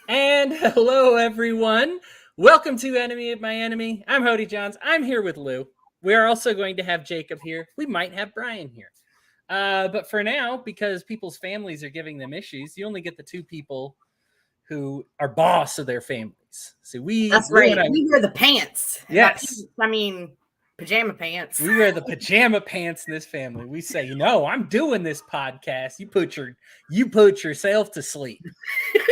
And hello, everyone. Welcome to Enemy of My Enemy. I'm Hody Johns. I'm here with Lou. We are also going to have Jacob here. We might have Brian here. But for now, because people's families are giving them issues, you only get the two people who are boss of their families. So That's Lou and right. I, We wear the pants. And by yes, pants, I mean pajama pants. we wear the pajama pants in this family. We say, I'm doing this podcast. You put yourself to sleep.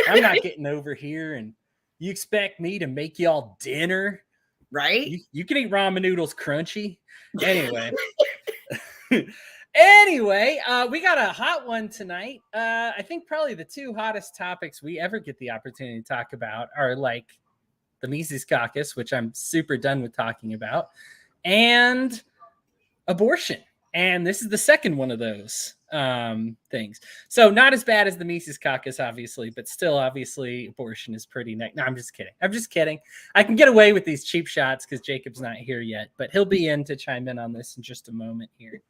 I'm not getting over here and you expect me to make y'all dinner? Right? You can eat ramen noodles crunchy. Anyway. Anyway, we got a hot one tonight. I think probably the two hottest topics we ever get the opportunity to talk about are like the Mises Caucus, which I'm super done with talking about, and abortion. And this is the second one of those things. So not as bad as the Mises Caucus, obviously, but still, obviously, abortion is pretty. No, I'm just kidding. I'm just kidding. I can get away with these cheap shots because Jacob's not here yet, but he'll be in to chime in on this in just a moment here.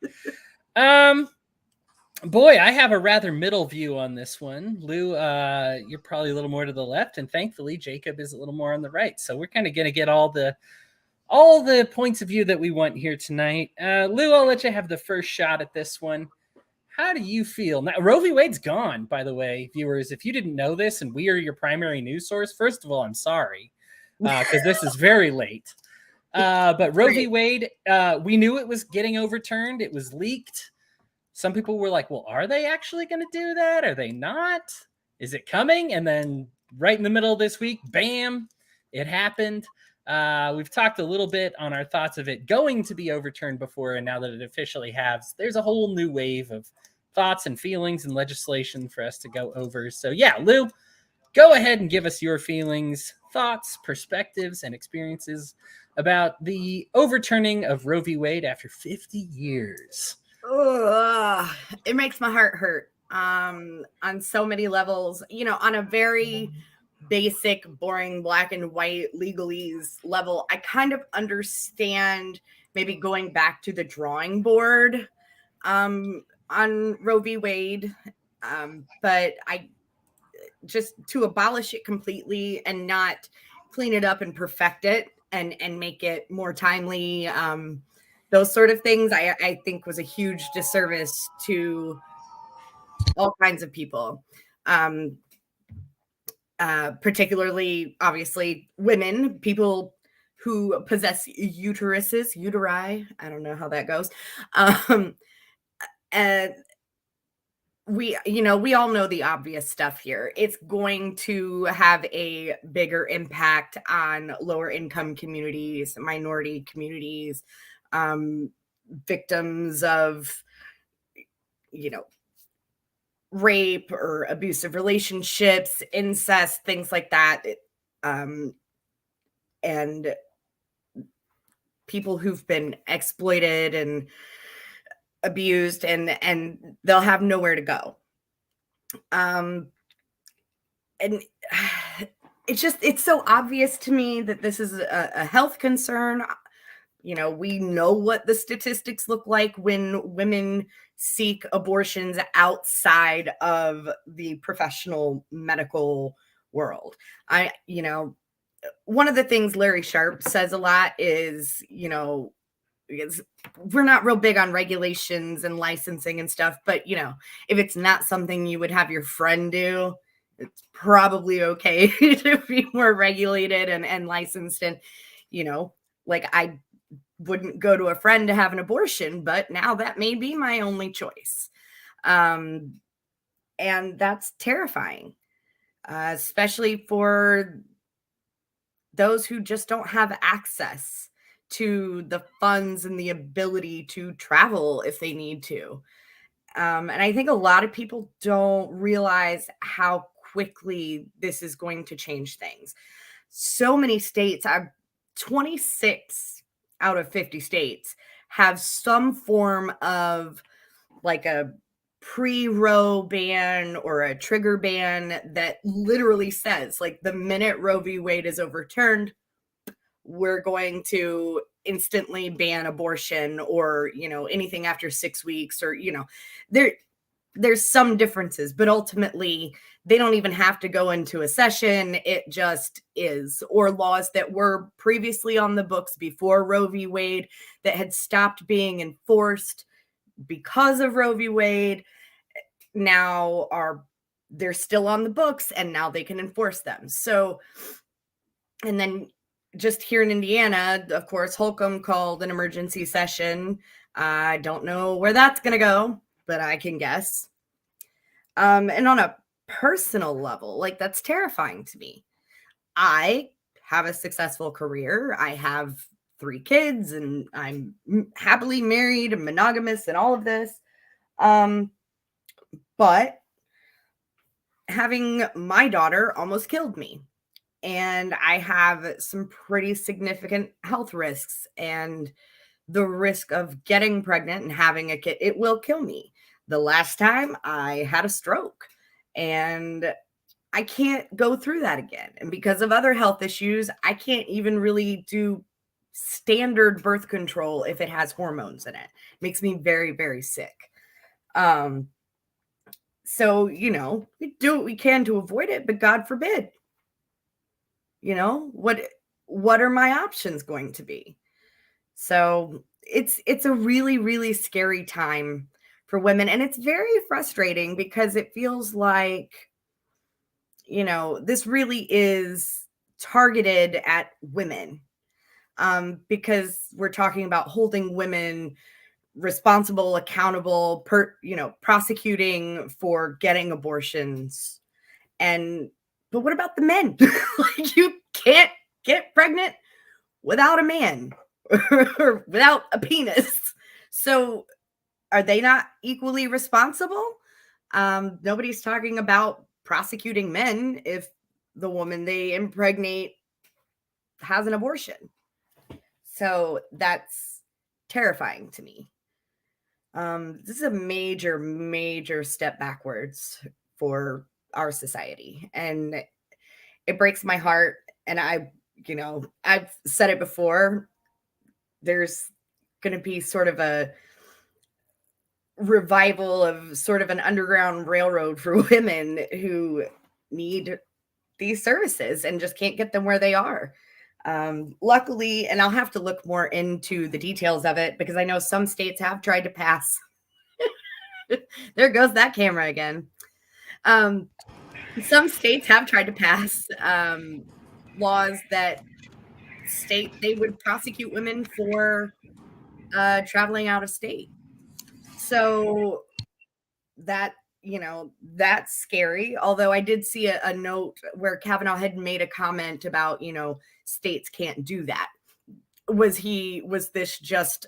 Boy, I have a rather middle view on this one. Lou, you're probably a little more to the left, and thankfully, Jacob is a little more on the right. So we're kind of going to get all the points of view that we want here tonight. Lou, I'll let you have the first shot at this one. How do you feel? Now, Roe v. Wade's gone, by the way, viewers. If you didn't know this and we are your primary news source, first of all, I'm sorry, because this is very late. But Roe v. Wade, we knew it was getting overturned. It was leaked. Some people were like, well, are they actually going to do that? Are they not? Is it coming? And then right in the middle of this week, bam, it happened. We've talked a little bit on our thoughts of it going to be overturned before, and now that it officially has, there's a whole new wave of thoughts and feelings and legislation for us to go over. So yeah, Lou, go ahead and give us your feelings, thoughts, perspectives, and experiences about the overturning of Roe v. Wade after 50 years. It makes my heart hurt on so many levels. On a very basic, boring, black and white legalese level, I kind of understand maybe going back to the drawing board on Roe v. Wade. But I just to abolish it completely and not clean it up and perfect it and make it more timely. Those sort of things I think was a huge disservice to all kinds of people. Particularly, obviously, women, people who possess uteri. I don't know how that goes. And we all know the obvious stuff here. It's going to have a bigger impact on lower income communities, minority communities, victims of, rape or abusive relationships, incest, things like that. And people who've been exploited and abused, and they'll have nowhere to go. And it's so obvious to me that this is a health concern. We know what the statistics look like when women seek abortions outside of the professional medical world. One of the things Larry Sharpe says a lot is, we're not real big on regulations and licensing and stuff, but if it's not something you would have your friend do, it's probably okay to be more regulated and licensed. And like, I wouldn't go to a friend to have an abortion, but now that may be my only choice. And that's terrifying, especially for those who just don't have access to the funds and the ability to travel if they need to. And I think a lot of people don't realize how quickly this is going to change things. So many states, 26 out of 50 states have some form of like a pre-Roe ban or a trigger ban that literally says, like, the minute Roe v. Wade is overturned, we're going to instantly ban abortion, or anything after 6 weeks, or there's some differences, but ultimately they don't even have to go into a session. It just is. Or laws that were previously on the books before Roe v. Wade that had stopped being enforced because of Roe v. Wade now they're still on the books, and now they can enforce them. So, and then just here in Indiana, of course, Holcomb called an emergency session. I don't know where that's going to go, but I can guess. And on a personal level, like, that's terrifying to me. I have a successful career. I have 3 kids, and I'm happily married and monogamous and all of this. But having my daughter almost killed me. And I have some pretty significant health risks, and the risk of getting pregnant and having a kid, it will kill me. The last time I had a stroke, and I can't go through that again. And because of other health issues, I can't even really do standard birth control if it has hormones in it. It makes me very, very sick. So, we do what we can to avoid it, but God forbid. What are my options going to be? So it's a really, really scary time for women. And it's very frustrating because it feels like, this really is targeted at women, because we're talking about holding women responsible, accountable, prosecuting for getting abortions. But what about the men? Like, you can't get pregnant without a man or without a penis. So are they not equally responsible? Nobody's talking about prosecuting men if the woman they impregnate has an abortion. So that's terrifying to me. This is a major, major step backwards for our society, and it breaks my heart. And I've said it before, there's going to be sort of a revival of sort of an underground railroad for women who need these services and just can't get them where they are. Luckily, and I'll have to look more into the details of it, because I know some states have tried to pass. There goes that camera again. Some states have tried to pass laws that state they would prosecute women for traveling out of state. So that's scary. Although I did see a note where Kavanaugh had made a comment about, states can't do that. Was this just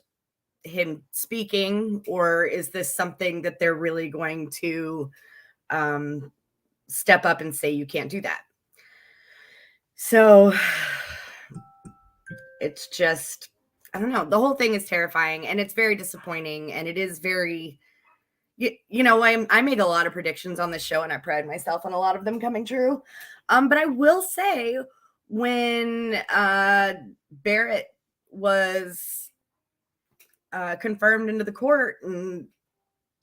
him speaking, or is this something that they're really going to step up and say you can't do that? So it's just, I don't know. The whole thing is terrifying, and it's very disappointing, and it is very, I make a lot of predictions on this show, and I pride myself on a lot of them coming true. But I will say, when Barrett was confirmed into the court, and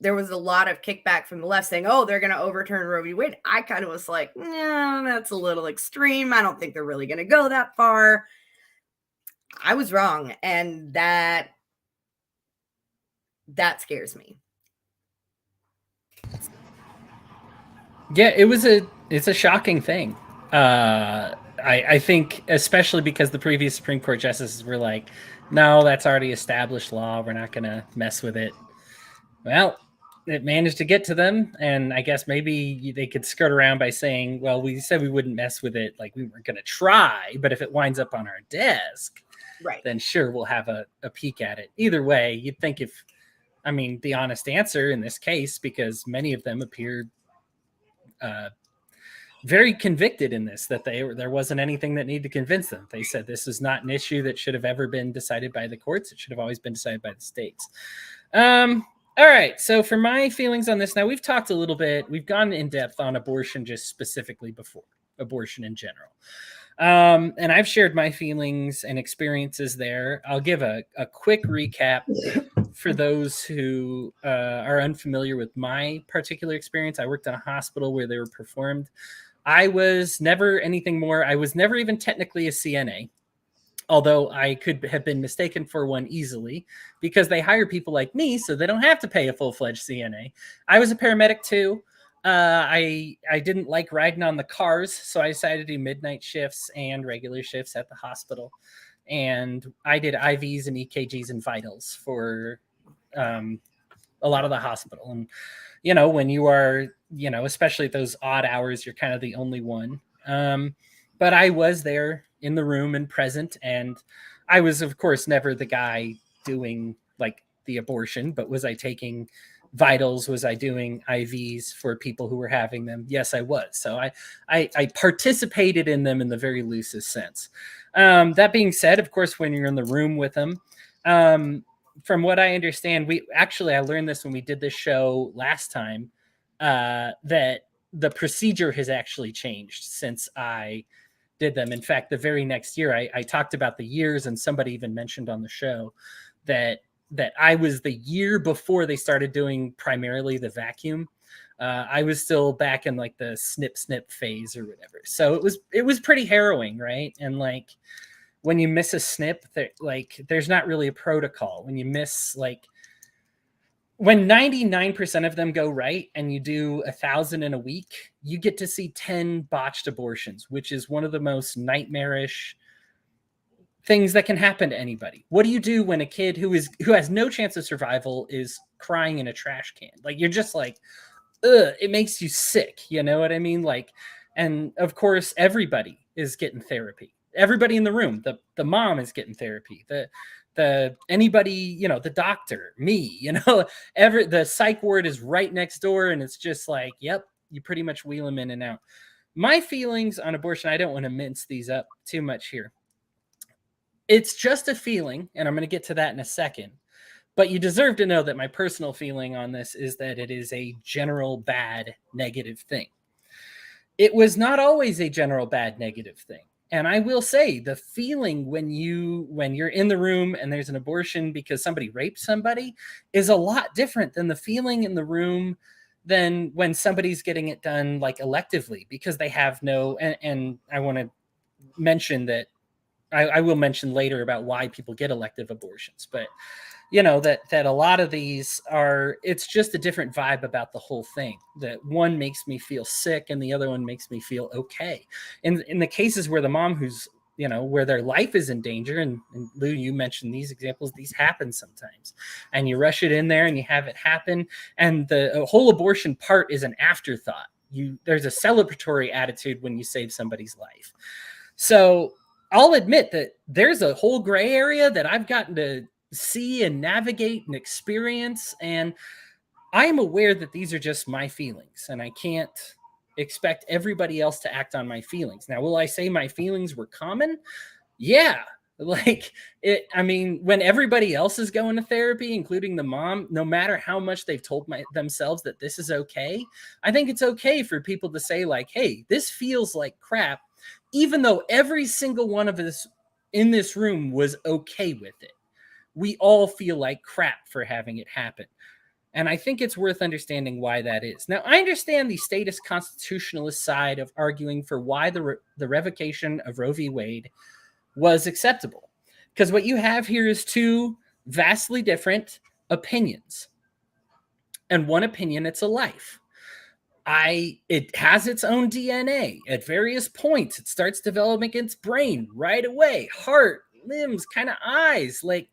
there was a lot of kickback from the left saying, oh, they're going to overturn Roe v. Wade, I kind of was like, no, that's a little extreme. I don't think they're really going to go that far. I was wrong, and that scares me. Yeah, it's a shocking thing. I think, especially because the previous Supreme Court justices were like, no, that's already established law. We're not going to mess with it. Well, it managed to get to them, and I guess maybe they could skirt around by saying, well, we said we wouldn't mess with it, like we weren't going to try, but if it winds up on our desk, right, then sure, we'll have a peek at it. Either way, you'd think the honest answer in this case, because many of them appear very convicted in this, that there wasn't anything that needed to convince them. They said this is not an issue that should have ever been decided by the courts. It should have always been decided by the states. All right. So for my feelings on this, now we've talked a little bit, we've gone in depth on abortion just specifically before, abortion in general. And I've shared my feelings and experiences there. I'll give a quick recap for those who are unfamiliar with my particular experience, I worked in a hospital where they were performed. I was never anything more. I was never even technically a CNA, although I could have been mistaken for one easily because they hire people like me so they don't have to pay a full-fledged CNA. I was a paramedic too. I didn't like riding on the cars, so I decided to do midnight shifts and regular shifts at the hospital. And I did IVs and EKGs and vitals for a lot of the hospital. And, you know, when you are, you know, especially at those odd hours, you're kind of the only one. But I was there in the room and present. And I was, of course, never the guy doing like the abortion, but was I taking vitals? Was I doing IVs for people who were having them? Yes, I was. So I participated in them in the very loosest sense. That being said, of course, when you're in the room with them, from what I understand, I learned this when we did this show last time, that the procedure has actually changed since I did them. In fact, the very next year, I talked about the years, and somebody even mentioned on the show that I was the year before they started doing primarily the vacuum. I was still back in like the snip phase or whatever. So it was pretty harrowing, right? And like when you miss a snip, there's not really a protocol. When you miss when 99% of them go right and you do 1,000 in a week, you get to see 10 botched abortions, which is one of the most nightmarish things that can happen to anybody. What do you do when a kid who has no chance of survival is crying in a trash can? Like, you're just like, ugh, it makes you sick. You know what I mean? Like, and of course, everybody is getting therapy. Everybody in the room, the mom is getting therapy. The anybody, you know, the doctor, me, you know, the psych ward is right next door, and it's just like, yep, you pretty much wheel them in and out. My feelings on abortion, I don't want to mince these up too much here. It's just a feeling, and I'm going to get to that in a second. But you deserve to know that my personal feeling on this is that it is a general bad negative thing. It was not always a general bad negative thing. And I will say the feeling when you're in the room and there's an abortion because somebody raped somebody is a lot different than the feeling in the room than when somebody's getting it done like electively, because they have no, and I want to mention that I will mention later about why people get elective abortions, but you know, that a lot of these it's just a different vibe about the whole thing. That one makes me feel sick and the other one makes me feel okay. In the cases where the mom who's, you know, where their life is in danger, and Lou, you mentioned these examples, these happen sometimes, and you rush it in there and you have it happen, and the whole abortion part is an afterthought. There's a celebratory attitude when you save somebody's life. So I'll admit that there's a whole gray area that I've gotten to see and navigate and experience, and I am aware that these are just my feelings, and I can't expect everybody else to act on my feelings. Now, will I say my feelings were common? Yeah. Like it, I mean, when everybody else is going to therapy, including the mom, no matter how much they've told themselves that this is okay, I think it's okay for people to say like, hey, this feels like crap, even though every single one of us in this room was okay with it. We all feel like crap for having it happen. And I think it's worth understanding why that is. Now, I understand the statist constitutionalist side of arguing for why the revocation of Roe v. Wade was acceptable. Because what you have here is two vastly different opinions. And one opinion, it's a life. It has its own DNA. At various points, it starts developing its brain right away. Heart, limbs, kind of eyes. Like,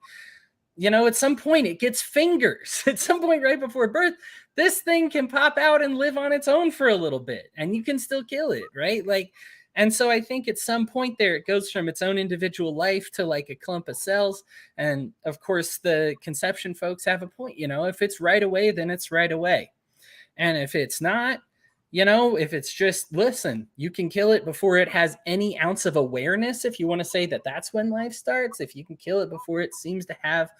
you know, at some point it gets fingers. At some point right before birth, this thing can pop out and live on its own for a little bit, and you can still kill it, right? Like, and so I think at some point there, it goes from its own individual life to like a clump of cells. And of course, the conception folks have a point. You know, if it's right away, then it's right away. And if it's not, you know, if it's just, listen, you can kill it before it has any ounce of awareness. If you want to say that that's when life starts, if you can kill it before it seems to have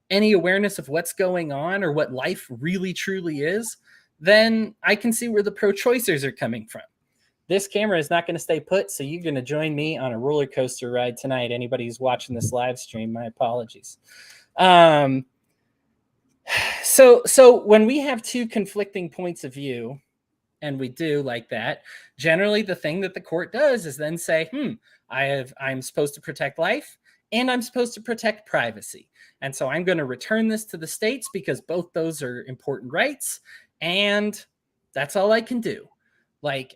any awareness of what's going on or what life really truly is, then I can see where the pro-choicers are coming from. This camera is not going to stay put, so you're going to join me on a roller coaster ride tonight. Anybody who's watching this live stream, my apologies. So when we have two conflicting points of view, and we do like that, generally the thing that the court does is then say, I'm supposed to protect life and I'm supposed to protect privacy. And so I'm going to return this to the states because both those are important rights. And that's all I can do. Like,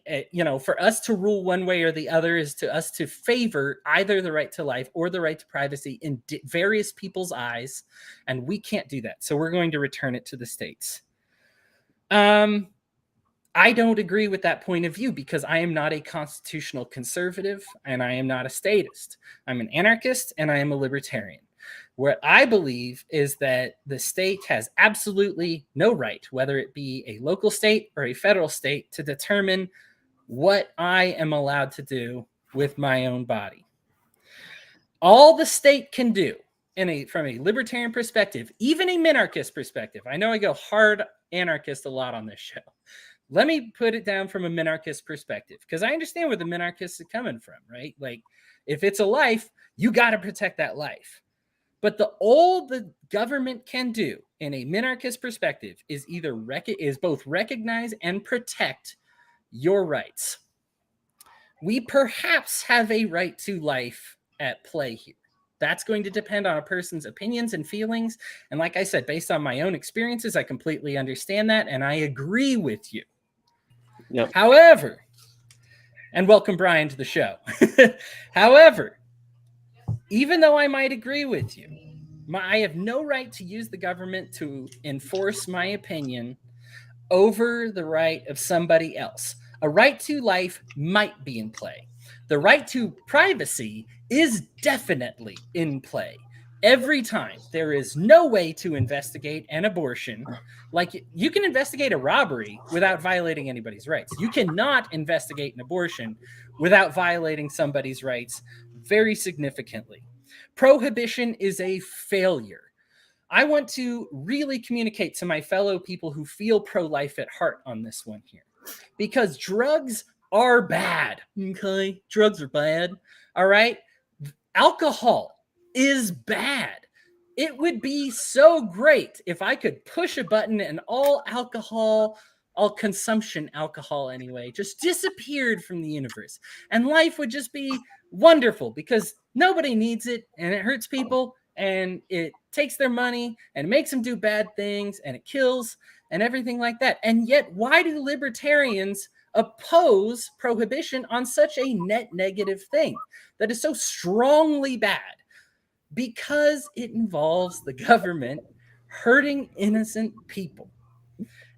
for us to rule one way or the other is to us to favor either the right to life or the right to privacy in various people's eyes. And we can't do that. So we're going to return it to the states. I don't agree with that point of view because I am not a constitutional conservative and I am not a statist. I'm an anarchist and I am a libertarian. What I believe is that the state has absolutely no right, whether it be a local state or a federal state, to determine what I am allowed to do with my own body. All the state can do from a libertarian perspective, even a minarchist perspective. I know I go hard anarchist a lot on this show. Let me put it down from a minarchist perspective, because I understand where the minarchists are coming from, right? Like, if it's a life, you got to protect that life. But all the government can do in a minarchist perspective is both recognize and protect your rights. We perhaps have a right to life at play here. That's going to depend on a person's opinions and feelings. And like I said, based on my own experiences, I completely understand that. And I agree with you. Yep. However, and welcome Brian to the show. However, even though I might agree with you, I have no right to use the government to enforce my opinion over the right of somebody else. A right to life might be in play. The right to privacy is definitely in play. Every time. There is no way to investigate an abortion. Like, you can investigate a robbery without violating anybody's rights. You cannot investigate an abortion without violating somebody's rights very significantly. Prohibition is a failure. I want to really communicate to my fellow people who feel pro-life at heart on this one here, because drugs are bad. Okay, drugs are bad. All right, alcohol is bad. It would be so great if I could push a button and all consumption alcohol anyway, just disappeared from the universe. And life would just be wonderful because nobody needs it and it hurts people and it takes their money and makes them do bad things and it kills and everything like that. And yet, why do libertarians oppose prohibition on such a net negative thing that is so strongly bad? Because it involves the government hurting innocent people.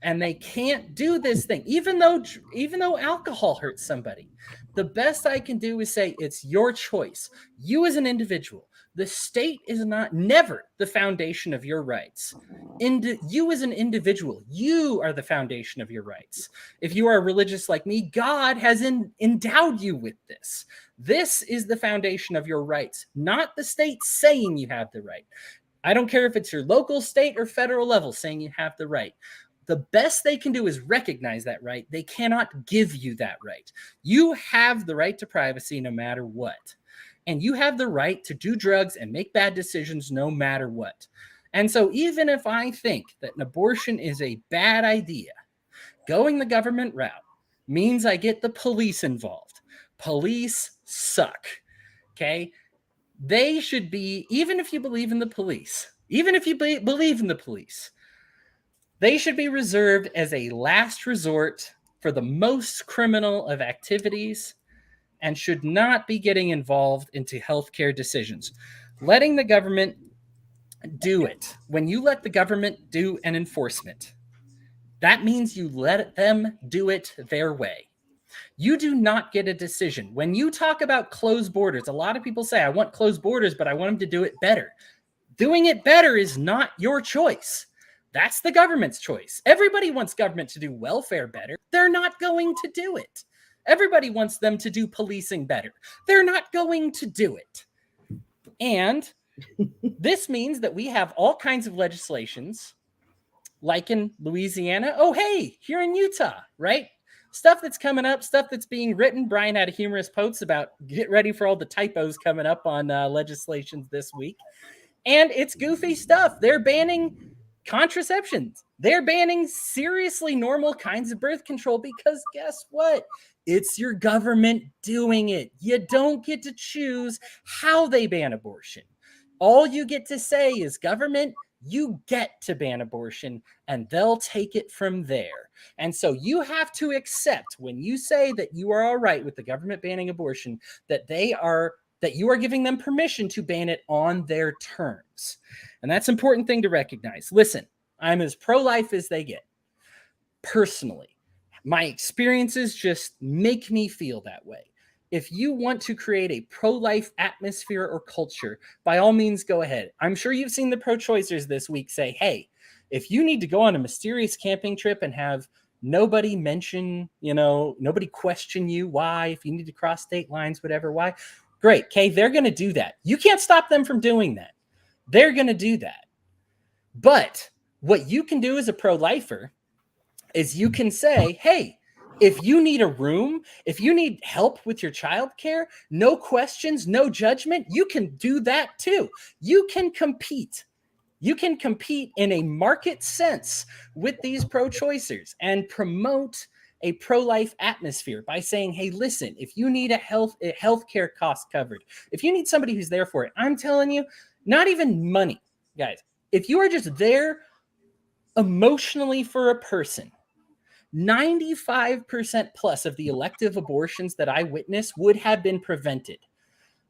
And they can't do this thing, even though alcohol hurts somebody. The best I can do is say it's your choice. You as an individual. The state is never the foundation of your rights. You as an individual, you are the foundation of your rights. If you are religious like me, God has endowed you with this. This is the foundation of your rights, not the state saying you have the right. I don't care if it's your local, state, or federal level saying you have the right. The best they can do is recognize that right. They cannot give you that right. You have the right to privacy no matter what. And you have the right to do drugs and make bad decisions no matter what. And so even if I think that an abortion is a bad idea, going the government route means I get the police involved. Police suck, okay? They should be, even if you believe in the police, they should be reserved as a last resort for the most criminal of activities and should not be getting involved into healthcare decisions. Letting the government do it. When you let the government do an enforcement, that means you let them do it their way. You do not get a decision. When you talk about closed borders, a lot of people say, I want closed borders, but I want them to do it better. Doing it better is not your choice. That's the government's choice. Everybody wants government to do welfare better. They're not going to do it. Everybody wants them to do policing better. They're not going to do it. And this means that we have all kinds of legislations, like in Louisiana. Oh, hey, here in Utah, right? Stuff that's coming up, stuff that's being written. Brian had a humorous post about get ready for all the typos coming up on legislations this week. And it's goofy stuff. They're banning contraceptions. They're banning seriously normal kinds of birth control because guess what? It's your government doing it. You don't get to choose how they ban abortion. All you get to say is, government, you get to ban abortion, and they'll take it from there. And so you have to accept, when you say that you are all right with the government banning abortion, that you are giving them permission to ban it on their terms. And that's an important thing to recognize. Listen, I'm as pro-life as they get. Personally, my experiences just make me feel that way. If you want to create a pro-life atmosphere or culture, by all means, go ahead. I'm sure you've seen the pro-choicers this week say, hey, if you need to go on a mysterious camping trip and have nobody mention, nobody question you why, if you need to cross state lines, whatever, why, great. Okay, they're going to do that. You can't stop them from doing that. They're going to do that. But what you can do as a pro-lifer is you can say, hey, if you need a room, if you need help with your childcare, no questions, no judgment, you can do that too. You can compete. You can compete in a market sense with these pro-choicers and promote a pro-life atmosphere by saying, hey, listen, if you need a healthcare cost covered, if you need somebody who's there for it, I'm telling you, not even money, guys. If you are just there emotionally for a person, 95% plus of the elective abortions that I witnessed would have been prevented.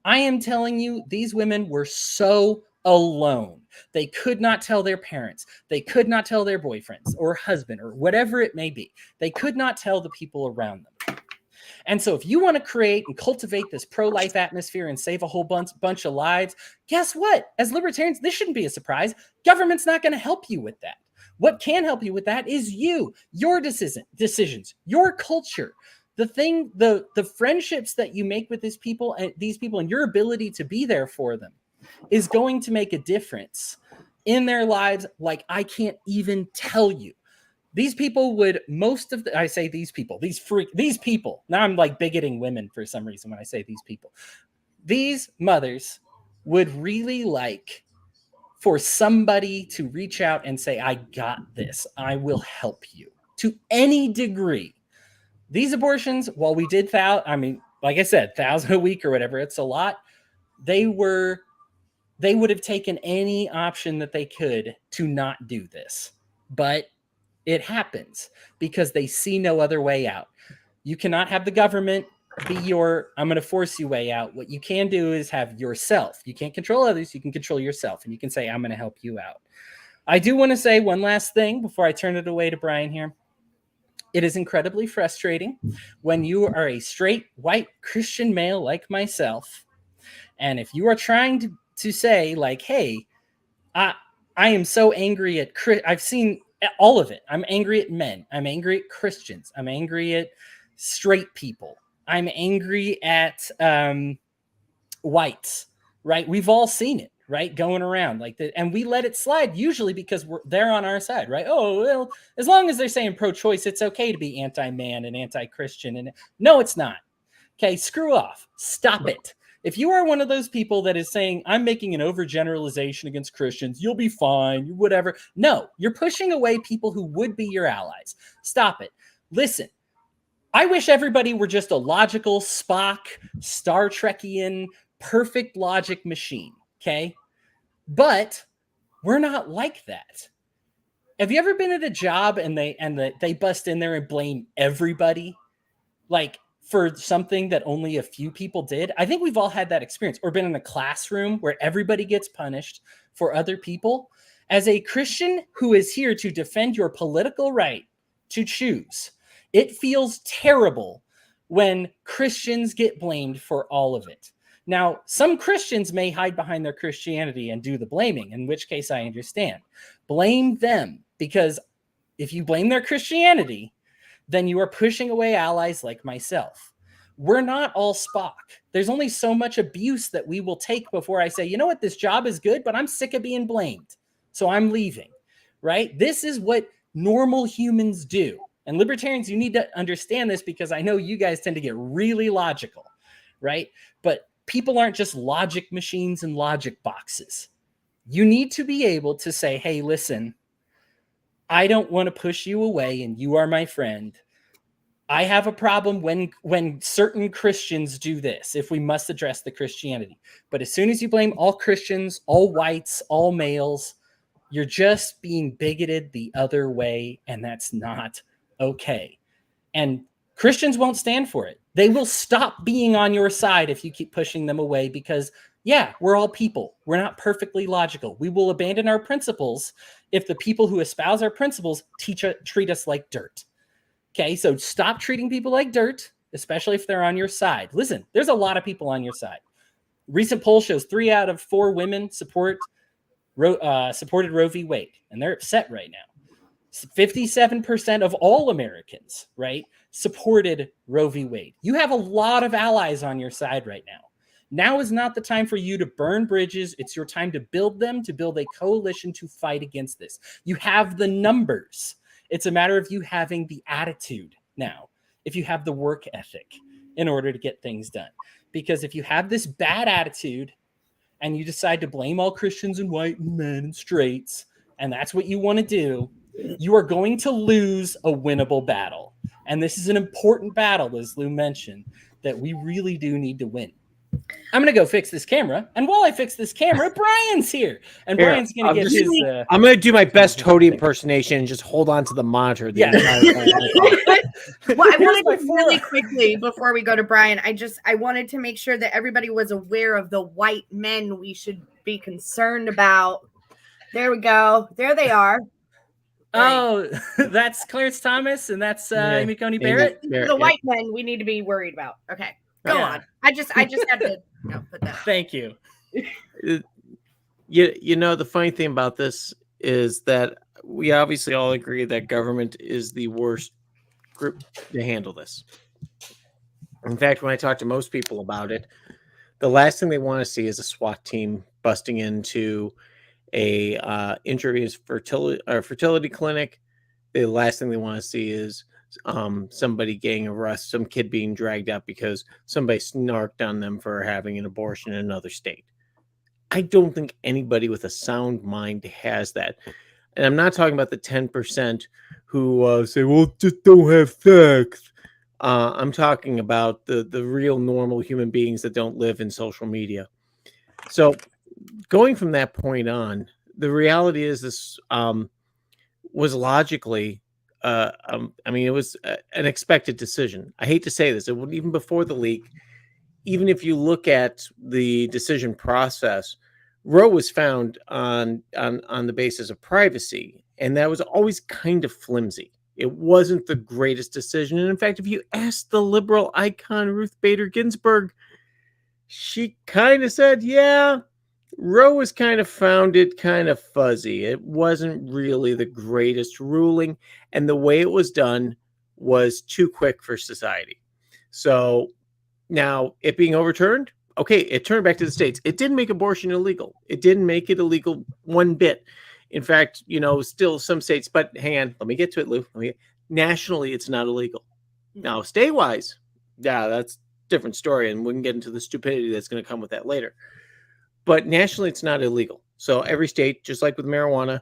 I am telling you, these women were so alone. They could not tell their parents. They could not tell their boyfriends or husband or whatever it may be. They could not tell the people around them. And so if you want to create and cultivate this pro-life atmosphere and save a whole bunch of lives, guess what? As libertarians, this shouldn't be a surprise. Government's not going to help you with that. What can help you with that is you, your decisions, your culture, the friendships that you make with these people and your ability to be there for them is going to make a difference in their lives like I can't even tell you. These people would these people. Now I'm like bigoting women for some reason when I say these people. These mothers would really like for somebody to reach out and say, I got this. I will help you to any degree. These abortions, while we did like I said, 1,000 a week or whatever, it's a lot. They would have taken any option that they could to not do this. But it happens because they see no other way out. You cannot have the government be I'm going to force you way out. What you can do is have yourself. You can't control others. You can control yourself. And you can say, I'm going to help you out. I do want to say one last thing before I turn it away to Brian here. It is incredibly frustrating when you are a straight white Christian male like myself. And if you are trying to say like, hey, I am so angry at I've seen all of it. I'm angry at men. I'm angry at Christians. I'm angry at straight people. I'm angry at whites, right? We've all seen it, right? Going around like that. And we let it slide usually because they're on our side, right? Oh, well, as long as they're saying pro-choice, it's okay to be anti-man and anti-Christian. And no, it's not. Okay, screw off. Stop it. If you are one of those people that is saying, I'm making an overgeneralization against Christians, you'll be fine, whatever. No, you're pushing away people who would be your allies. Stop it. Listen, I wish everybody were just a logical Spock, Star Trekian, perfect logic machine, okay? But we're not like that. Have you ever been at a job and they bust in there and blame everybody? Like, for something that only a few people did? I think we've all had that experience, or been in a classroom where everybody gets punished for other people. As a Christian who is here to defend your political right to choose, it feels terrible when Christians get blamed for all of it. Now, some Christians may hide behind their Christianity and do the blaming, in which case I understand. Blame them, because if you blame their Christianity, then you are pushing away allies like myself. We're not all Spock. There's only so much abuse that we will take before I say, you know what, this job is good, but I'm sick of being blamed, so I'm leaving, right? This is what normal humans do. And libertarians, you need to understand this, because I know you guys tend to get really logical, right? But people aren't just logic machines and logic boxes. You need to be able to say, hey, listen, I don't want to push you away and you are my friend. I have a problem when certain Christians do this, if we must address the Christianity. But as soon as you blame all Christians, all whites, all males, you're just being bigoted the other way, and that's not okay. And Christians won't stand for it. They will stop being on your side if you keep pushing them away because, yeah, we're all people. We're not perfectly logical. We will abandon our principles if the people who espouse our principles treat us like dirt. Okay, so stop treating people like dirt, especially if they're on your side. Listen, there's a lot of people on your side. Recent poll shows 3 out of 4 women supported Roe v. Wade, and they're upset right now. 57% of all Americans, right, supported Roe v. Wade. You have a lot of allies on your side right now. Now is not the time for you to burn bridges. It's your time to build them, to build a coalition to fight against this. You have the numbers. It's a matter of you having the attitude now, if you have the work ethic in order to get things done. Because if you have this bad attitude and you decide to blame all Christians and white and men and straights, and that's what you want to do, you are going to lose a winnable battle. And this is an important battle, as Lou mentioned, that we really do need to win. I'm going to go fix this camera. And while I fix this camera, Brian's here. And Here, Brian's going to get his... I'm going to do my best Hody impersonation and just hold on to the monitor. Well, I wanted to really quickly, before we go to Brian, I wanted to make sure that everybody was aware of the white men we should be concerned about. There we go. There they are. Oh, that's Clarence Thomas and that's Amy Coney Barrett. The white men we need to be worried about. Okay. Go on. I just had to put that. Thank you. You know, the funny thing about this is that we obviously all agree that government is the worst group to handle this. In fact, when I talk to most people about it, the last thing they want to see is a SWAT team busting into a intravenous fertility clinic. The last thing they want to see is somebody getting arrested, some kid being dragged out because somebody snarked on them for having an abortion in another state. I don't think anybody with a sound mind has that. And I'm not talking about the 10% who say, well, just don't have sex. I'm talking about the real normal human beings that don't live in social media. So going from that point on, the reality is this was logically it was an expected decision. I hate to say this, even before the leak, even if you look at the decision process, Roe was found on the basis of privacy, and that was always kind of flimsy. It wasn't the greatest decision. And in fact, if you ask the liberal icon Ruth Bader Ginsburg, she kind of said, yeah, Roe was kind of found it kind of fuzzy. It wasn't really the greatest ruling, and the way it was done was too quick for society. So now it being overturned, okay, it turned back to the states. It didn't make abortion illegal. It didn't make it illegal one bit. In fact, still some states, but hang on, let me get to it, Lou. Nationally, it's not illegal. Now, state-wise, yeah, that's a different story, and we can get into the stupidity that's going to come with that later. But nationally, it's not illegal. So every state, just like with marijuana,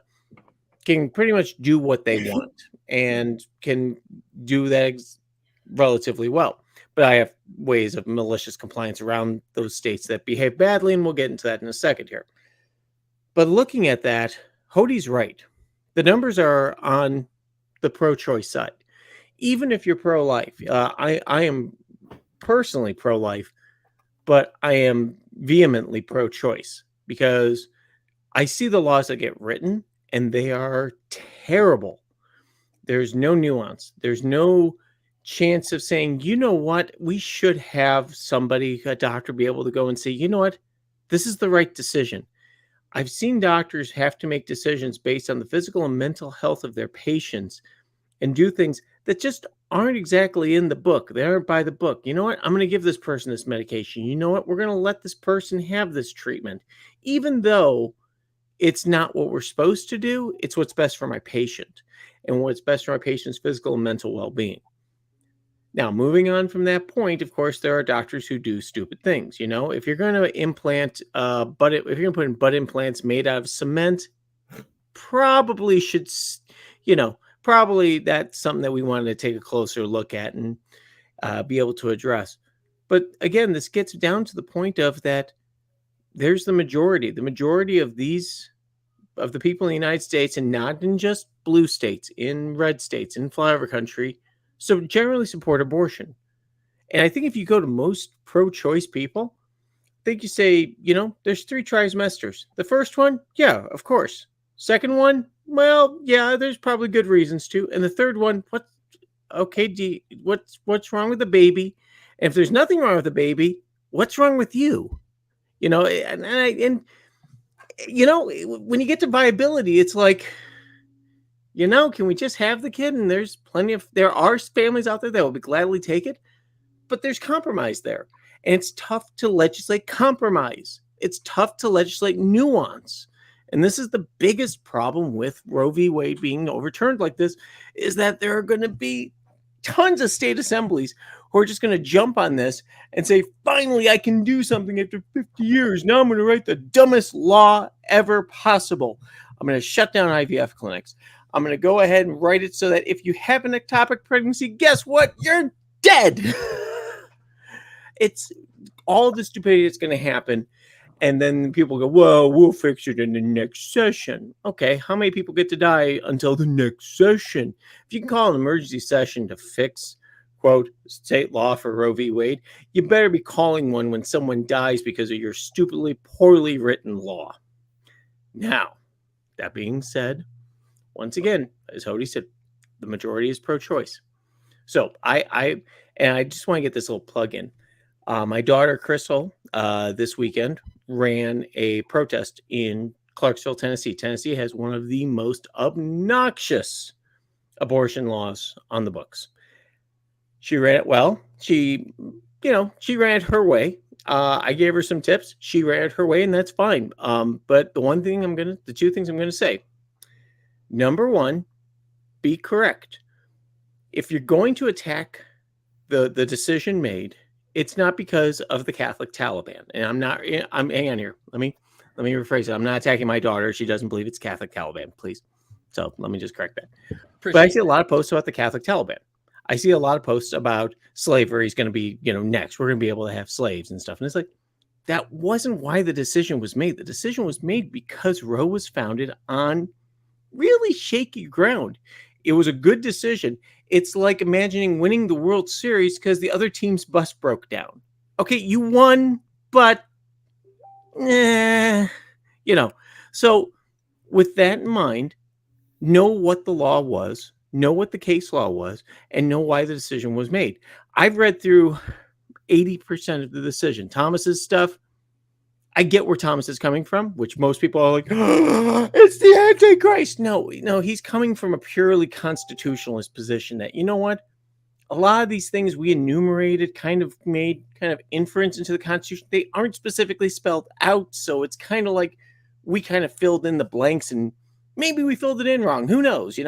can pretty much do what they want and can do that relatively well. But I have ways of malicious compliance around those states that behave badly, and we'll get into that in a second here. But looking at that, Hody's right. The numbers are on the pro-choice side. Even if you're pro-life, I am personally pro-life, but I am vehemently pro-choice because I see the laws that get written and they are terrible. There's no nuance. There's no chance of saying, you know what, we should have somebody, a doctor, be able to go and say, you know what, this is the right decision. I've seen doctors have to make decisions based on the physical and mental health of their patients and do things that just aren't exactly in the book. They aren't by the book. You know what? I'm going to give this person this medication. You know what? We're going to let this person have this treatment. Even though it's not what we're supposed to do, it's what's best for my patient and what's best for my patient's physical and mental well-being. Now, moving on from that point, of course, there are doctors who do stupid things. If you're going to implant if you're going to put in butt implants made out of cement, probably should probably that's something that we wanted to take a closer look at and be able to address. But again, this gets down to the point of that there's the majority of the people in the United States, and not in just blue states, in red states, in flyover country, so generally support abortion. And I think if you go to most pro-choice people, I think you say, there's 3 trimesters. The first one, yeah, of course. Second one, well, yeah, there's probably good reasons to. And the third one, what's wrong with the baby? And if there's nothing wrong with the baby, what's wrong with you? When you get to viability, it's like, can we just have the kid? And there are families out there that will be gladly take it, but there's compromise there. And it's tough to legislate compromise. It's tough to legislate nuance. And this is the biggest problem with Roe v. Wade being overturned like this, is that there are going to be tons of state assemblies who are just going to jump on this and say, finally, I can do something after 50 years. Now I'm going to write the dumbest law ever possible. I'm going to shut down IVF clinics. I'm going to go ahead and write it so that if you have an ectopic pregnancy, guess what? You're dead. It's all the stupidity that's going to happen. And then people go, well, we'll fix it in the next session. Okay, how many people get to die until the next session? If you can call an emergency session to fix, quote, state law for Roe v. Wade, you better be calling one when someone dies because of your stupidly, poorly written law. Now, that being said, once again, as Hody said, the majority is pro-choice. So I just want to get this little plug in. My daughter, Crystal, this weekend ran a protest in Clarksville, Tennessee. Tennessee has one of the most obnoxious abortion laws on the books. She ran it well. She ran it her way. I gave her some tips. She ran it her way, and that's fine. But the 2 things I'm going to say. Number 1, be correct. If you're going to attack the decision made, it's not because of the Catholic Taliban. And hang on here. Let me rephrase it. I'm not attacking my daughter. She doesn't believe it's Catholic Taliban, please. So let me just correct that. But I see a lot of posts about the Catholic Taliban. I see a lot of posts about slavery is going to be, next. We're going to be able to have slaves and stuff. And it's like, that wasn't why the decision was made. The decision was made because Roe was founded on really shaky ground. It was a good decision. It's like imagining winning the World Series because the other team's bus broke down. Okay, you won, but So with that in mind, know what the law was, know what the case law was, and know why the decision was made. I've read through 80% of the decision. Thomas's stuff, I get where Thomas is coming from, which most people are like, oh, it's the Antichrist. No, he's coming from a purely constitutionalist position that, you know what? A lot of these things we enumerated kind of made kind of inference into the Constitution. They aren't specifically spelled out. So it's kind of like we kind of filled in the blanks and maybe we filled it in wrong. Who knows,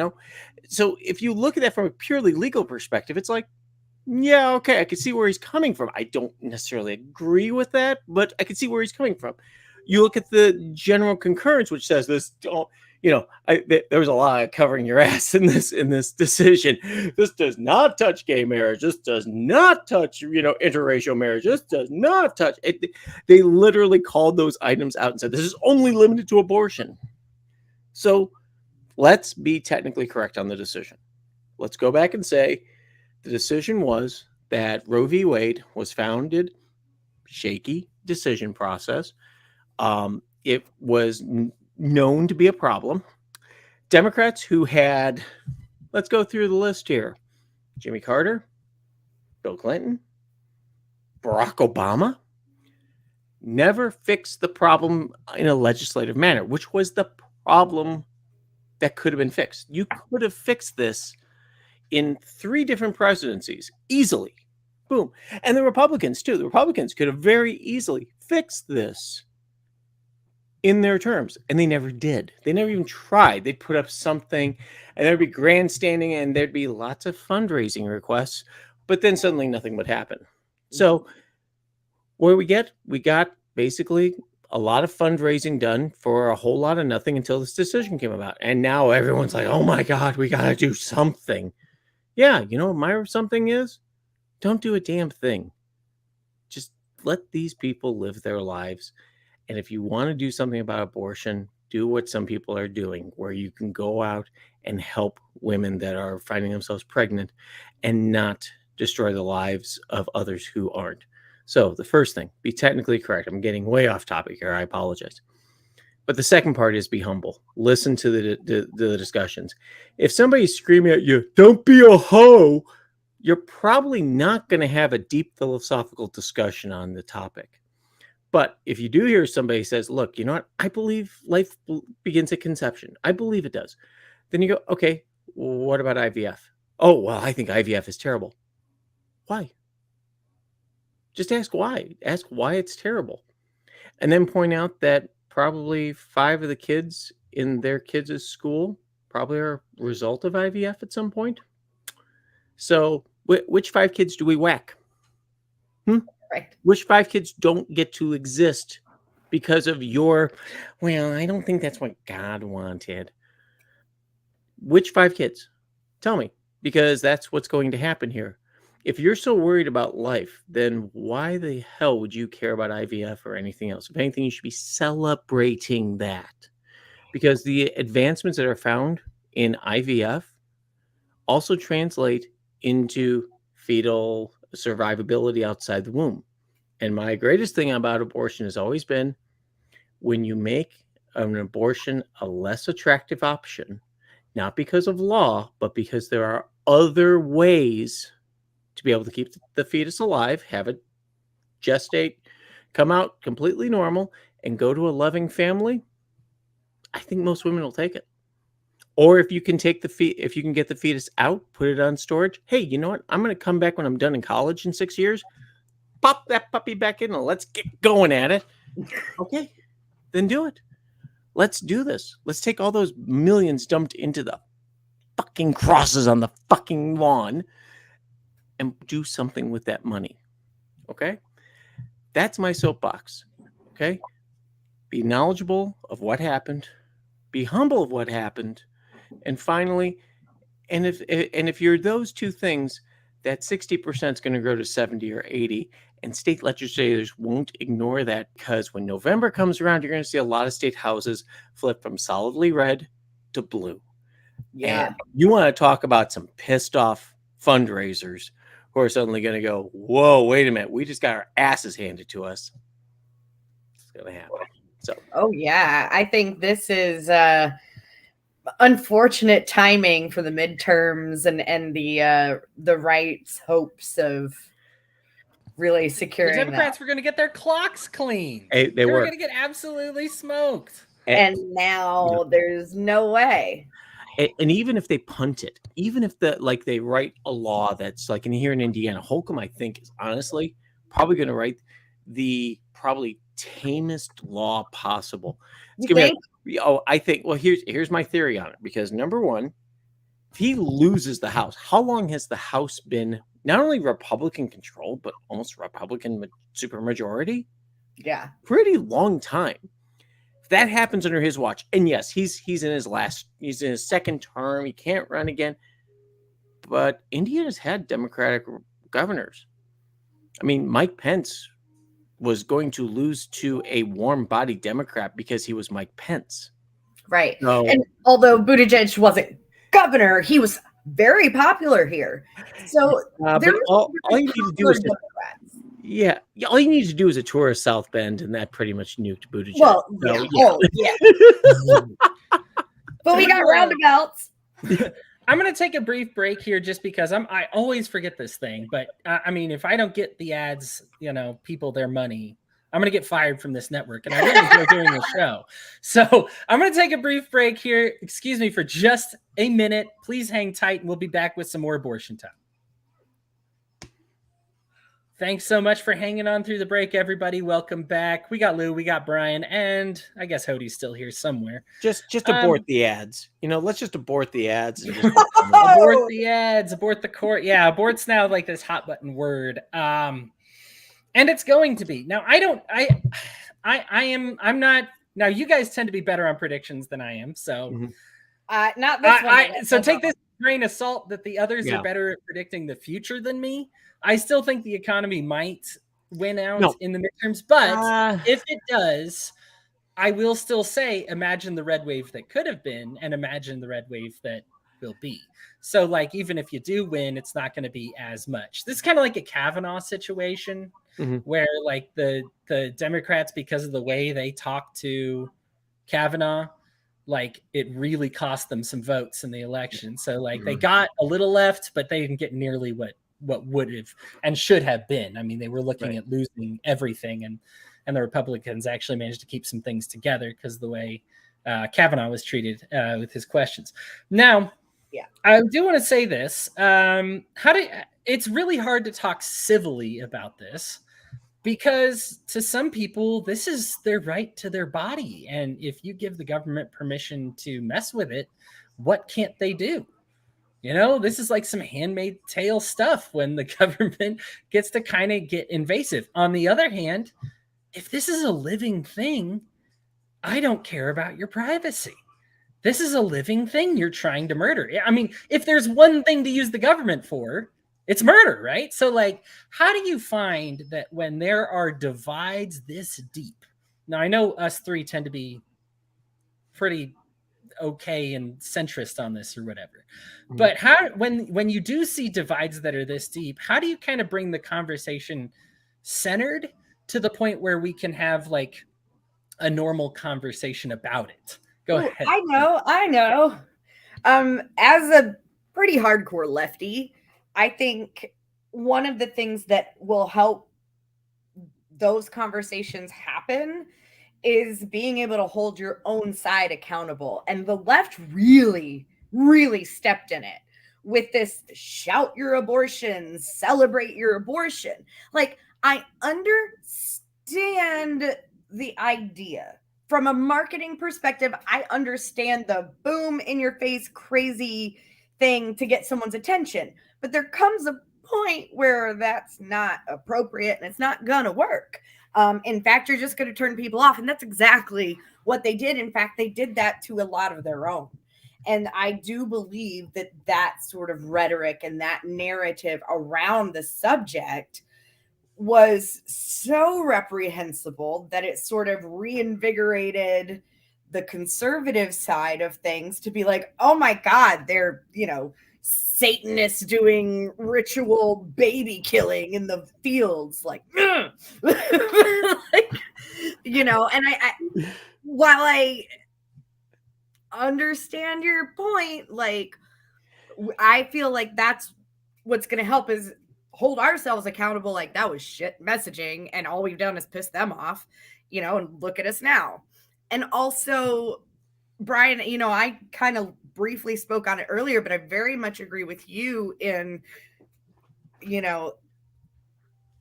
So if you look at that from a purely legal perspective, it's like, yeah, okay, I can see where he's coming from. I don't necessarily agree with that, but I can see where he's coming from. You look at the general concurrence, which says this, there was a lot of covering your ass in this decision. This does not touch gay marriage. This does not touch, interracial marriage. This does not touch it. They literally called those items out and said, this is only limited to abortion. So let's be technically correct on the decision. Let's go back and say, the decision was that Roe v. Wade was founded, shaky decision process. It was known to be a problem. Democrats who had, let's go through the list here. Jimmy Carter, Bill Clinton, Barack Obama, never fixed the problem in a legislative manner, which was the problem that could have been fixed. You could have fixed this in 3 different presidencies, easily. Boom. And the Republicans, too. The Republicans could have very easily fixed this in their terms, and they never did. They never even tried. They'd put up something, and there'd be grandstanding, and there'd be lots of fundraising requests, but then suddenly nothing would happen. So what do we get? We got basically a lot of fundraising done for a whole lot of nothing until this decision came about. And now everyone's like, oh my God, we got to do something. Yeah, you know what my something is? Don't do a damn thing. Just let these people live their lives. And if you want to do something about abortion, do what some people are doing, where you can go out and help women that are finding themselves pregnant and not destroy the lives of others who aren't. So the first thing, be technically correct. I'm getting way off topic here. I apologize. But the second part is be humble. Listen to the discussions. If somebody's screaming at you, don't be a hoe, you're probably not going to have a deep philosophical discussion on the topic. But if you do hear somebody says, look, you know what? I believe life begins at conception. I believe it does. Then you go, okay, what about IVF? Oh, well, I think IVF is terrible. Why? Just ask why. Ask why it's terrible. And then point out that probably 5 of the kids in their kids' school probably are a result of IVF at some point. So which 5 kids do we whack? Right. Which 5 kids don't get to exist because of your, well, I don't think that's what God wanted. Which 5 kids? Tell me, because that's what's going to happen here. If you're so worried about life, then why the hell would you care about IVF or anything else? If anything, you should be celebrating that, because the advancements that are found in IVF also translate into fetal survivability outside the womb. And my greatest thing about abortion has always been, when you make an abortion a less attractive option, not because of law, but because there are other ways to be able to keep the fetus alive, have it gestate, come out completely normal, and go to a loving family, I think most women will take it. Or if you can take if you can get the fetus out, put it on storage. Hey, you know what? I'm going to come back when I'm done in college in 6 years. Pop that puppy back in and let's get going at it. Okay, then do it. Let's do this. Let's take all those millions dumped into the fucking crosses on the fucking lawn and do something with that money. Okay? That's my soapbox. Okay? Be knowledgeable of what happened. Be humble of what happened. And finally, and if you're those 2 things, that 60% is going to grow to 70 or 80. And state legislators won't ignore that, because when November comes around, you're going to see a lot of state houses flip from solidly red to blue. Yeah. And you want to talk about some pissed off fundraisers who are suddenly going to go, whoa, wait a minute. We just got our asses handed to us. It's going to happen. So, oh yeah, I think this is unfortunate timing for the midterms and the right's hopes of really The securing Democrats that. were going to get their clocks cleaned. they They were were. going to get absolutely smoked. And now there's no way. And even if they punt it, even if they write a law that's like, and here in Indiana, Holcomb, I think, is honestly probably going to write the probably tamest law possible. It's You gonna think? be like, I think. Well, here's my theory on it. Because number one, if he loses the House, how long has the House been not only Republican controlled but almost Republican supermajority? Yeah. Pretty long time. If that happens under his watch, and yes, he's in his second term, he can't run again. But Indiana's had Democratic governors. I mean, Mike Pence was going to lose to a warm-bodied Democrat because he was Mike Pence. Right. So, And although Buttigieg wasn't governor, he was very popular here. So but all you need to do is all you need to do is a tour of South Bend, and that pretty much nuked Buttigieg. Well, So, yeah. Oh, yeah. But we got roundabouts. I'm going to take a brief break here just because I always forget this thing. But I mean, if I don't get the ads, people their money, I'm going to get fired from this network. And I really enjoy doing the show. So I'm going to take a brief break here. Excuse me for just a minute. Please hang tight and we'll be back with some more abortion talk. Thanks so much for hanging on through the break, everybody. Welcome back. We got Lou, we got Brian, and I guess Hody's still here somewhere. Just abort the ads. Let's just abort the ads. And just abort the ads, abort the court. Yeah, abort's now like this hot button word. And it's going to be. Now, I'm not. Now you guys tend to be better on predictions than I am, so not this one. So take this grain of salt that the others Yeah. are better at predicting the future than me. I still think the economy might win out in the midterms, but if it does, I will still say, imagine the red wave that could have been, and imagine the red wave that will be. So, like, even if you do win, it's not going to be as much. This is kind of like a Kavanaugh situation, where like the Democrats, because of the way they talk to Kavanaugh, like it really cost them some votes in the election. So like they got a little left, but they didn't get nearly what would have and should have been. I mean, they were looking at losing everything, and the Republicans actually managed to keep some things together because of the way Kavanaugh was treated with his questions. Now, I do want to say this. It's really hard to talk civilly about this, because to some people, this is their right to their body. And if you give the government permission to mess with it, what can't they do? You know, this is like some Handmaid's Tale stuff when the government gets to kind of get invasive. On the other hand, if this is a living thing, I don't care about your privacy. This is a living thing you're trying to murder. I mean, if there's one thing to use the government for, it's murder, right? So like, how do you find that when there are divides this deep? Now, I know us three tend to be pretty okay and centrist on this or whatever, but how, when you do see divides that are this deep, how do you kind of bring the conversation centered to the point where we can have like a normal conversation about it? Go ahead. I know. As a pretty hardcore lefty, I think one of the things that will help those conversations happen is being able to hold your own side accountable. And the left really, really stepped in it with this shout your abortion, celebrate your abortion. Like, I understand the idea. From a marketing perspective, I understand the boom in your face, crazy thing to get someone's attention. But there comes a point where that's not appropriate and it's not going to work. In fact, you're just going to turn people off. And that's exactly what they did. In fact, they did that to a lot of their own. And I do believe that that sort of rhetoric and that narrative around the subject was so reprehensible that it sort of reinvigorated the conservative side of things to be like, oh my God, they're, Satanists doing ritual baby killing in the fields, like, like, and I while I understand your point, like, I feel like that's what's going to help is hold ourselves accountable. Like, that was shit messaging and all we've done is piss them off, and look at us now. And also, Brian, I kind of briefly spoke on it earlier, but I very much agree with you in,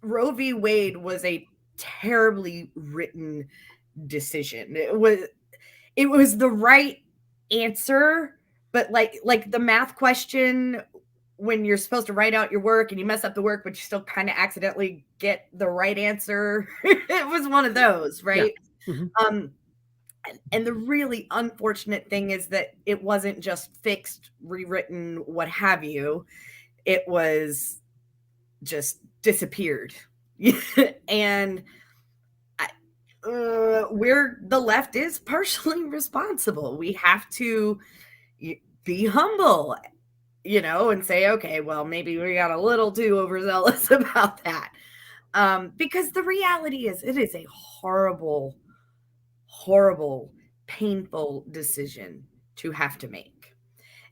Roe v. Wade was a terribly written decision. It was the right answer, but like the math question, when you're supposed to write out your work and you mess up the work, but you still kind of accidentally get the right answer. It was one of those, right? Yeah. And the really unfortunate thing is that it wasn't just fixed, rewritten, what have you. It was just disappeared. And the left is partially responsible. We have to be humble, and say, okay, well, maybe we got a little too overzealous about that. Because the reality is it is a horrible, painful decision to have to make.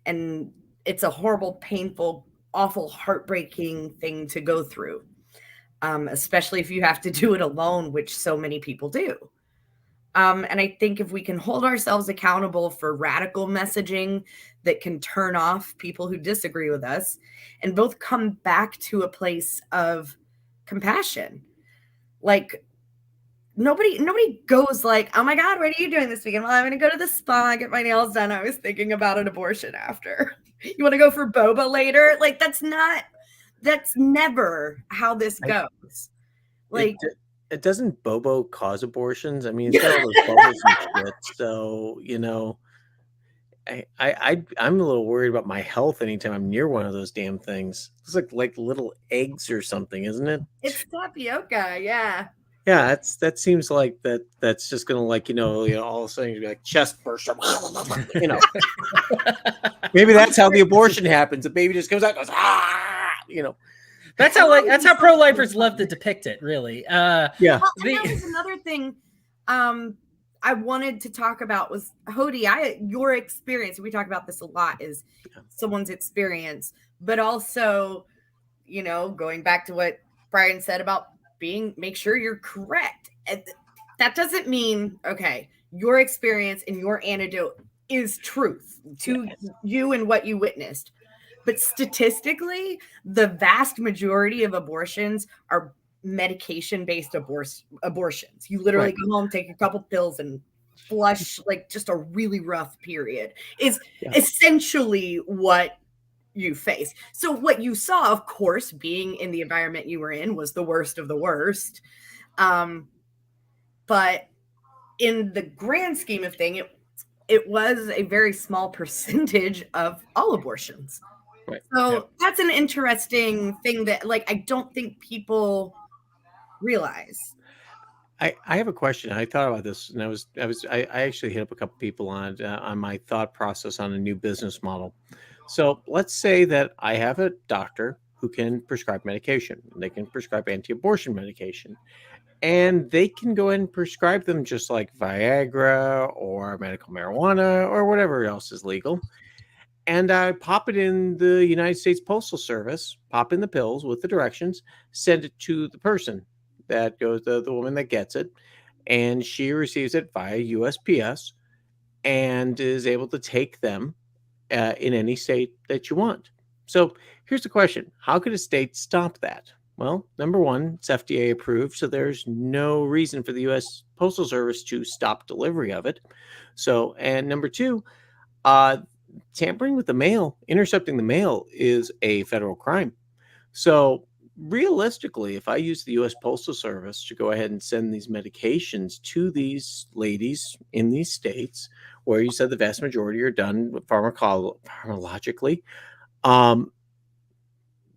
And it's a horrible, painful, awful, heartbreaking thing to go through, especially if you have to do it alone, which so many people do. And I think if we can hold ourselves accountable for radical messaging that can turn off people who disagree with us and both come back to a place of compassion, like, Nobody goes like, oh my God, what are you doing this weekend? Well, I'm going to go to the spa and get my nails done. I was thinking about an abortion after. You want to go for boba later? Like, that's never how this goes. Like, it doesn't Bobo cause abortions? I mean, it's got all those bubbles and shit. So, I'm a little worried about my health anytime I'm near one of those damn things. It's like little eggs or something, isn't it? It's tapioca, yeah. Yeah, that seems like that's just gonna all of a sudden you'd be like chest burst, maybe that's how the abortion happens. The baby just comes out, and goes That's how pro-lifers love to depict it, really. Yeah. Well, and that was another thing I wanted to talk about was Hody, your experience. We talk about this a lot, is someone's experience, but also, going back to what Brian said about make sure you're correct. And that doesn't mean, okay, your experience and your anecdote is truth to you and what you witnessed. But statistically, the vast majority of abortions are medication-based abortions. You literally go home, take a couple pills, and flush like just a really rough period is essentially what you face. So what you saw, of course, being in the environment you were in, was the worst of the worst. But in the grand scheme of things, it was a very small percentage of all abortions. Right. So that's an interesting thing that, I don't think people realize. I have a question. I thought about this, and I actually hit up a couple people on my thought process on a new business model. So let's say that I have a doctor who can prescribe medication. They can prescribe anti-abortion medication, and they can go ahead and prescribe them just like Viagra or medical marijuana or whatever else is legal. And I pop it in the United States Postal Service, pop in the pills with the directions, send it to the person that goes, the woman that gets it, and she receives it via USPS and is able to take them in any state that you want. So here's the question. How could a state stop that? Well, number one, it's FDA approved, so there's no reason for the U.S. Postal Service to stop delivery of it. So, and number two, tampering with the mail, intercepting the mail is a federal crime. So realistically, if I use the U.S. Postal Service to go ahead and send these medications to these ladies in these states where you said the vast majority are done pharmacologically,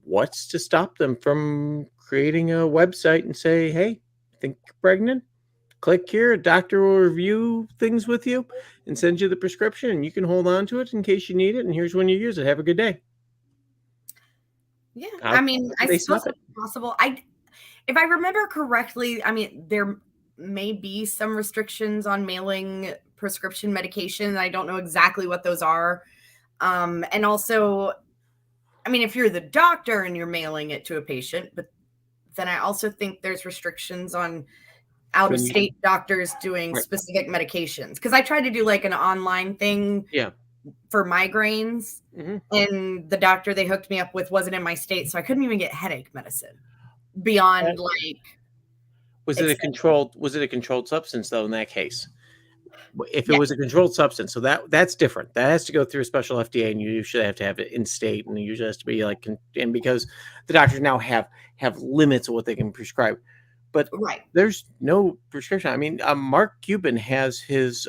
what's to stop them from creating a website and say, hey, think you're pregnant? Click here, a doctor will review things with you and send you the prescription, and you can hold on to it in case you need it, and here's when you use it. Have a good day. Yeah, I suppose it's possible. If I remember correctly, there may be some restrictions on mailing prescription medication. I don't know exactly what those are. And also, if you're the doctor and you're mailing it to a patient, but then I also think there's restrictions on out-of-state doctors doing specific medications. Because I tried to do an online thing for migraines, and the doctor they hooked me up with wasn't in my state, so I couldn't even get headache medicine beyond Was it a controlled substance though in that case? If it was a controlled substance, so that's different. That has to go through a special FDA, and you usually have to have it in state, and it usually has to be and because the doctors now have limits of what they can prescribe. But there's no prescription. Mark Cuban has his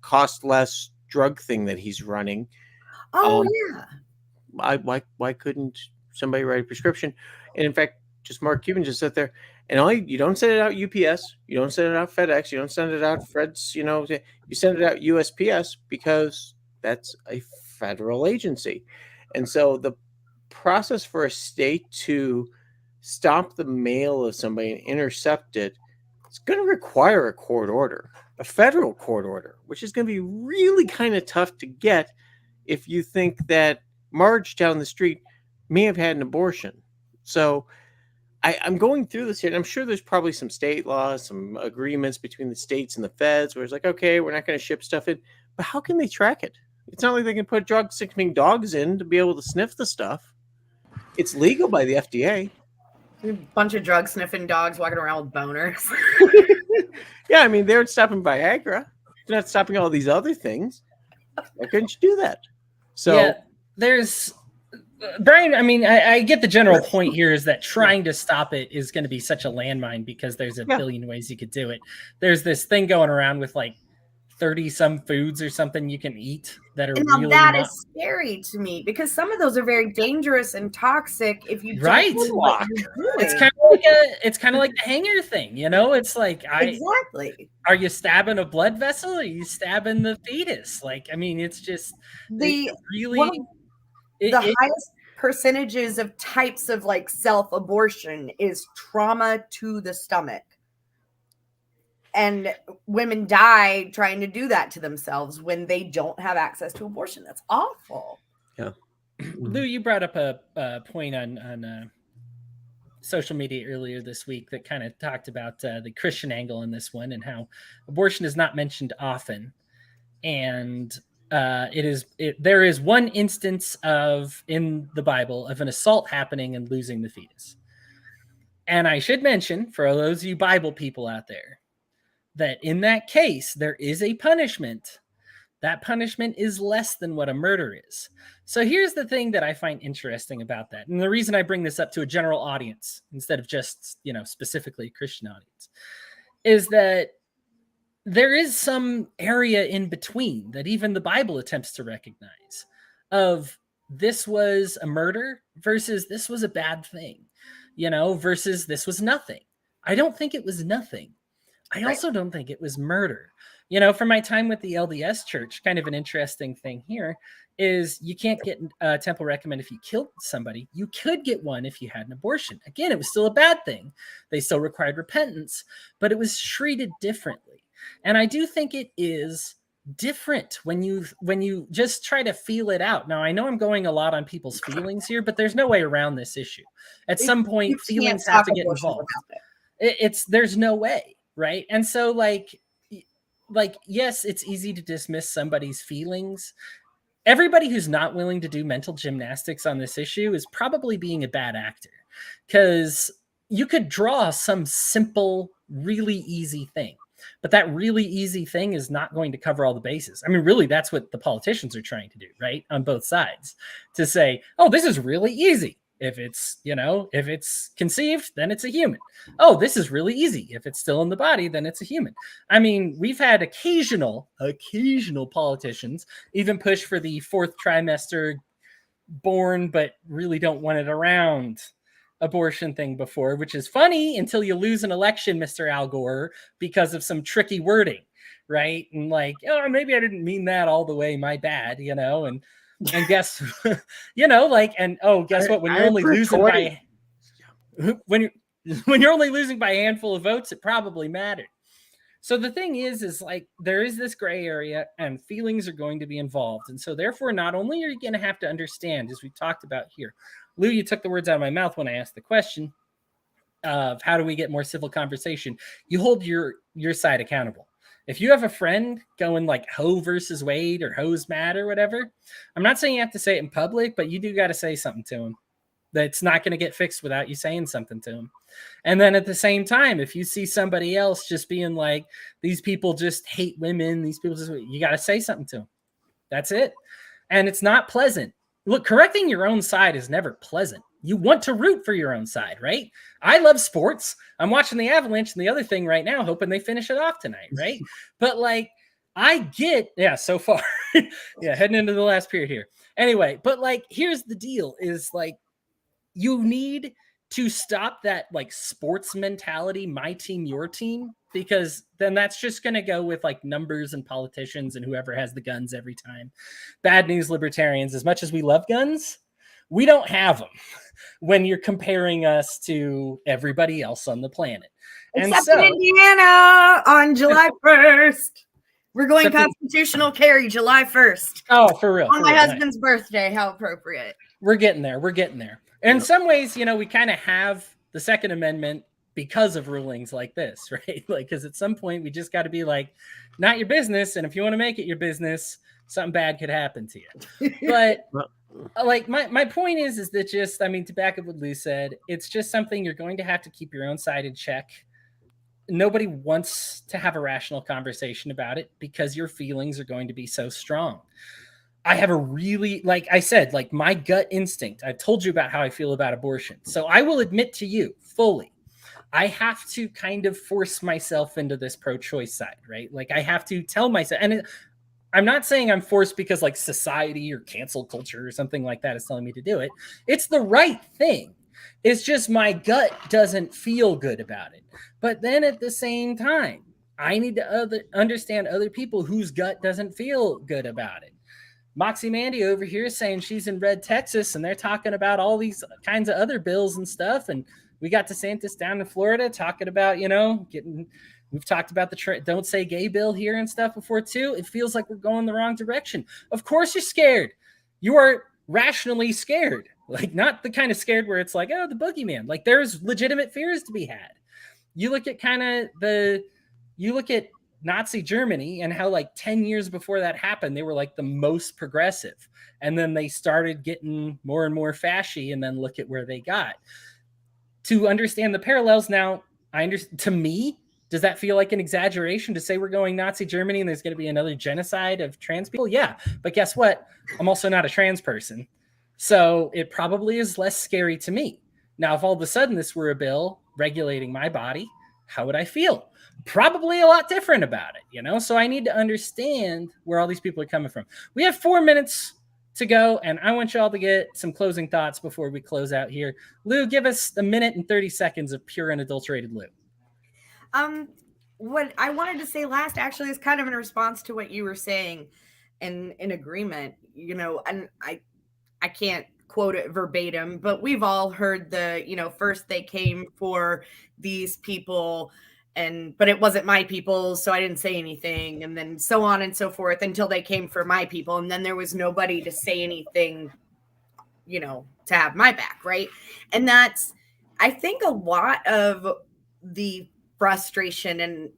cost less drug thing that he's running. Oh yeah. Why couldn't somebody write a prescription? And in fact, just Mark Cuban just sit there, and you don't send it out UPS, you don't send it out FedEx, you don't send it out Fred's, you send it out USPS because that's a federal agency. And so the process for a state to stop the mail of somebody and intercept it, it's going to require a court order, a federal court order, which is going to be really kind of tough to get if you think that Marge down the street may have had an abortion. So I'm going through this here, and I'm sure there's probably some state laws, some agreements between the states and the feds where it's like, okay, we're not going to ship stuff in, but how can they track it? It's not like they can put drug-sniffing dogs in to be able to sniff the stuff. It's legal by the FDA. A bunch of drug sniffing dogs walking around with boners. Yeah, they're stopping Viagra. They're not stopping all these other things. Why couldn't you do that? So yeah, there's Brian, I mean, I get the general point here is that trying to stop it is going to be such a landmine because there's a billion ways you could do it. There's this thing going around with like 30 some foods or something you can eat that are And now really that not is scary to me because some of those are very dangerous and toxic if you right. don't know what you're doing. It's kind of like the hanger thing, you know? It's like exactly. Are you stabbing a blood vessel? Or are you stabbing the fetus? Like, I mean, it's just The really highest percentages of types of like self-abortion is trauma to the stomach. And women die trying to do that to themselves when they don't have access to abortion. That's awful. Yeah. Lou, you brought up a point on social media earlier this week that kind of talked about the Christian angle in this one and how abortion is not mentioned often. And there is one instance in the Bible of an assault happening and losing the fetus. And I should mention, for those of you Bible people out there, that in that case, there is a punishment. That punishment is less than what a murder is. So here's the thing that I find interesting about that. And the reason I bring this up to a general audience instead of just, specifically a Christian audience is that there is some area in between that even the Bible attempts to recognize of this was a murder versus this was a bad thing, versus this was nothing. I don't think it was nothing. I also don't think it was murder. From my time with the LDS Church, kind of an interesting thing here is you can't get a temple recommend if you killed somebody. You could get one if you had an abortion. Again, it was still a bad thing. They still required repentance, but it was treated differently. And I do think it is different when you just try to feel it out. Now, I know I'm going a lot on people's feelings here, but there's no way around this issue. At some point, feelings have to get involved. There's no way. Right. And so like, yes, it's easy to dismiss somebody's feelings. Everybody who's not willing to do mental gymnastics on this issue is probably being a bad actor, because you could draw some simple, really easy thing, but that really easy thing is not going to cover all the bases. I mean, really, that's what the politicians are trying to do, right? On both sides, to say, oh, this is really easy. If it's conceived, then it's a human. Oh, this is really easy. If it's still in the body, then it's a human. I mean, we've had occasional politicians even push for the 4th trimester born, but really don't want it around abortion thing before, which is funny until you lose an election, Mr. Al Gore, because of some tricky wording, right? And like, oh, maybe I didn't mean that all the way. My bad, and guess, guess what? When you're only losing when you're only losing by a handful of votes, it probably mattered. So the thing is like there is this gray area, and feelings are going to be involved, and so therefore, not only are you going to have to understand, as we talked about here, Lou, you took the words out of my mouth when I asked the question of how do we get more civil conversation. You hold your side accountable. If you have a friend going like Ho versus Wade or Ho's mad or whatever, I'm not saying you have to say it in public, but you do got to say something to him. That's not going to get fixed without you saying something to him. And then at the same time, if you see somebody else just being like, these people just hate women, you got to say something to them. That's it. And it's not pleasant. Look, correcting your own side is never pleasant. You want to root for your own side, right? I love sports. I'm watching the Avalanche and the other thing right now, hoping they finish it off tonight, right? But like, so far, heading into the last period here. Anyway, but like, here's the deal is like, you need to stop that like sports mentality, my team, your team, because then that's just going to go with like numbers and politicians and whoever has the guns every time. Bad news, libertarians, as much as we love guns, we don't have them when you're comparing us to everybody else on the planet. Except in Indiana on July 1st. We're going constitutional carry July 1st. Oh, for real. On my husband's birthday. How appropriate. We're getting there. And in some ways, we kind of have the Second Amendment because of rulings like this, right? Like, because at some point we just got to be like, not your business. And if you want to make it your business, something bad could happen to you. But like my point is that just, to back up what Lou said, it's just something you're going to have to keep your own side in check. Nobody wants to have a rational conversation about it because your feelings are going to be so strong. I have a really, like I said, like my gut instinct. I've told you about how I feel about abortion. So I will admit to you fully, I have to kind of force myself into this pro-choice side, right? Like I have to tell myself, and I'm not saying I'm forced because like society or cancel culture or something like that is telling me to do it. It's the right thing. It's just my gut doesn't feel good about it. But then at the same time, I need to understand other people whose gut doesn't feel good about it. Moxie Mandy over here is saying she's in red Texas and they're talking about all these kinds of other bills and stuff. And we got DeSantis down in Florida talking about, we've talked about the don't say gay bill here and stuff before too. It feels like we're going the wrong direction. Of course you're scared. You are rationally scared, like not the kind of scared where it's like, oh, the boogeyman. Like there's legitimate fears to be had. You look at Nazi Germany and how like 10 years before that happened, they were like the most progressive. And then they started getting more and more fashy, and then look at where they got. To understand the parallels now, to me, does that feel like an exaggeration to say we're going Nazi Germany and there's going to be another genocide of trans people? Yeah, but guess what? I'm also not a trans person. So it probably is less scary to me. Now, if all of a sudden this were a bill regulating my body, how would I feel? Probably a lot different about it, So I need to understand where all these people are coming from. We have 4 minutes to go, and I want y'all to get some closing thoughts before we close out here. Lou, give us a minute and 30 seconds of pure unadulterated Lou. What I wanted to say last actually is kind of in response to what you were saying, and in agreement, and I can't quote it verbatim, but we've all heard first they came for these people, but it wasn't my people, so I didn't say anything, and then so on and so forth until they came for my people, and then there was nobody to say anything, to have my back, right? And that's, I think, a lot of the frustration and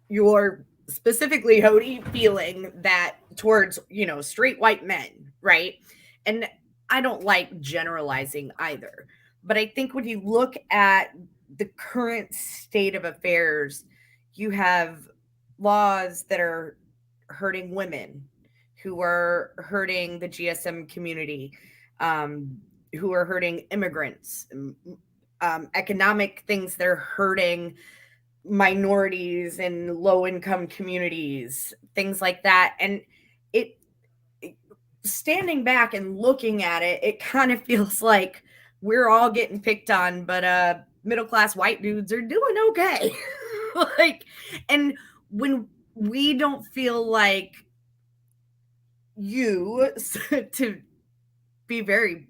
your specifically Hody feeling that towards straight white men, right? And I don't like generalizing either, but I think when you look at the current state of affairs, you have laws that are hurting women, who are hurting the GSM community, who are hurting immigrants, economic things that are hurting minorities and low income communities, things like that. And it standing back and looking at it, it kind of feels like we're all getting picked on, but middle class white dudes are doing okay. And when we don't feel like you to be very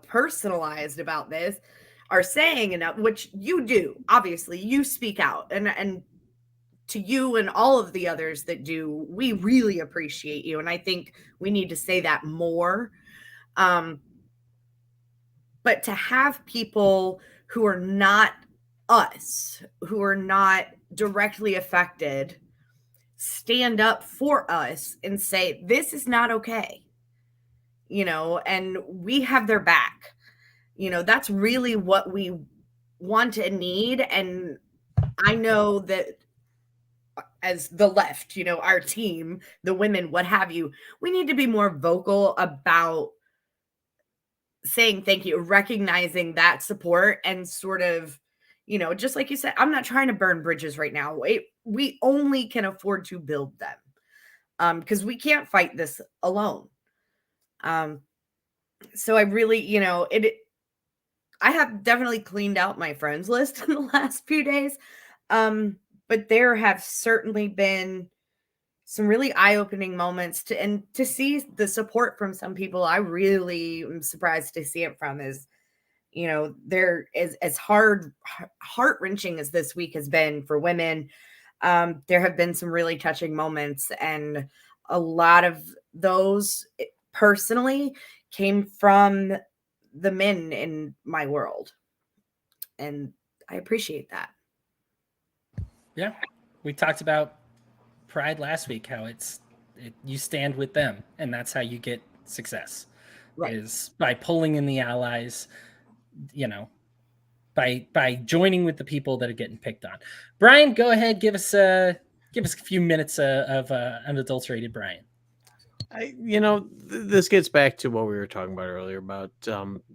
personalized about this are saying enough, which you do, obviously you speak out, and to you and all of the others that do, we really appreciate you, and I think we need to say that more. But to have people who are not us, who are not directly affected, stand up for us and say, this is not okay, and we have their back. That's really what we want and need. And I know that as the left, our team, the women, what have you, we need to be more vocal about saying thank you, recognizing that support, and sort of, just like you said, I'm not trying to burn bridges right now. We only can afford to build them, because we can't fight this alone. So I really, I have definitely cleaned out my friends list in the last few days. But there have certainly been some really eye-opening moments to see the support from some people. I really am surprised to see it from is, there is as heart-wrenching as this week has been for women. There have been some really touching moments, and a lot of those personally came from the men in my world, and I appreciate that. Yeah, we talked about Pride last week, how you stand with them, and that's how you get success, right? Is by pulling in the allies, by joining with the people that are getting picked on. Brian, go ahead, give us a few minutes of unadulterated Brian. This gets back to what we were talking about earlier about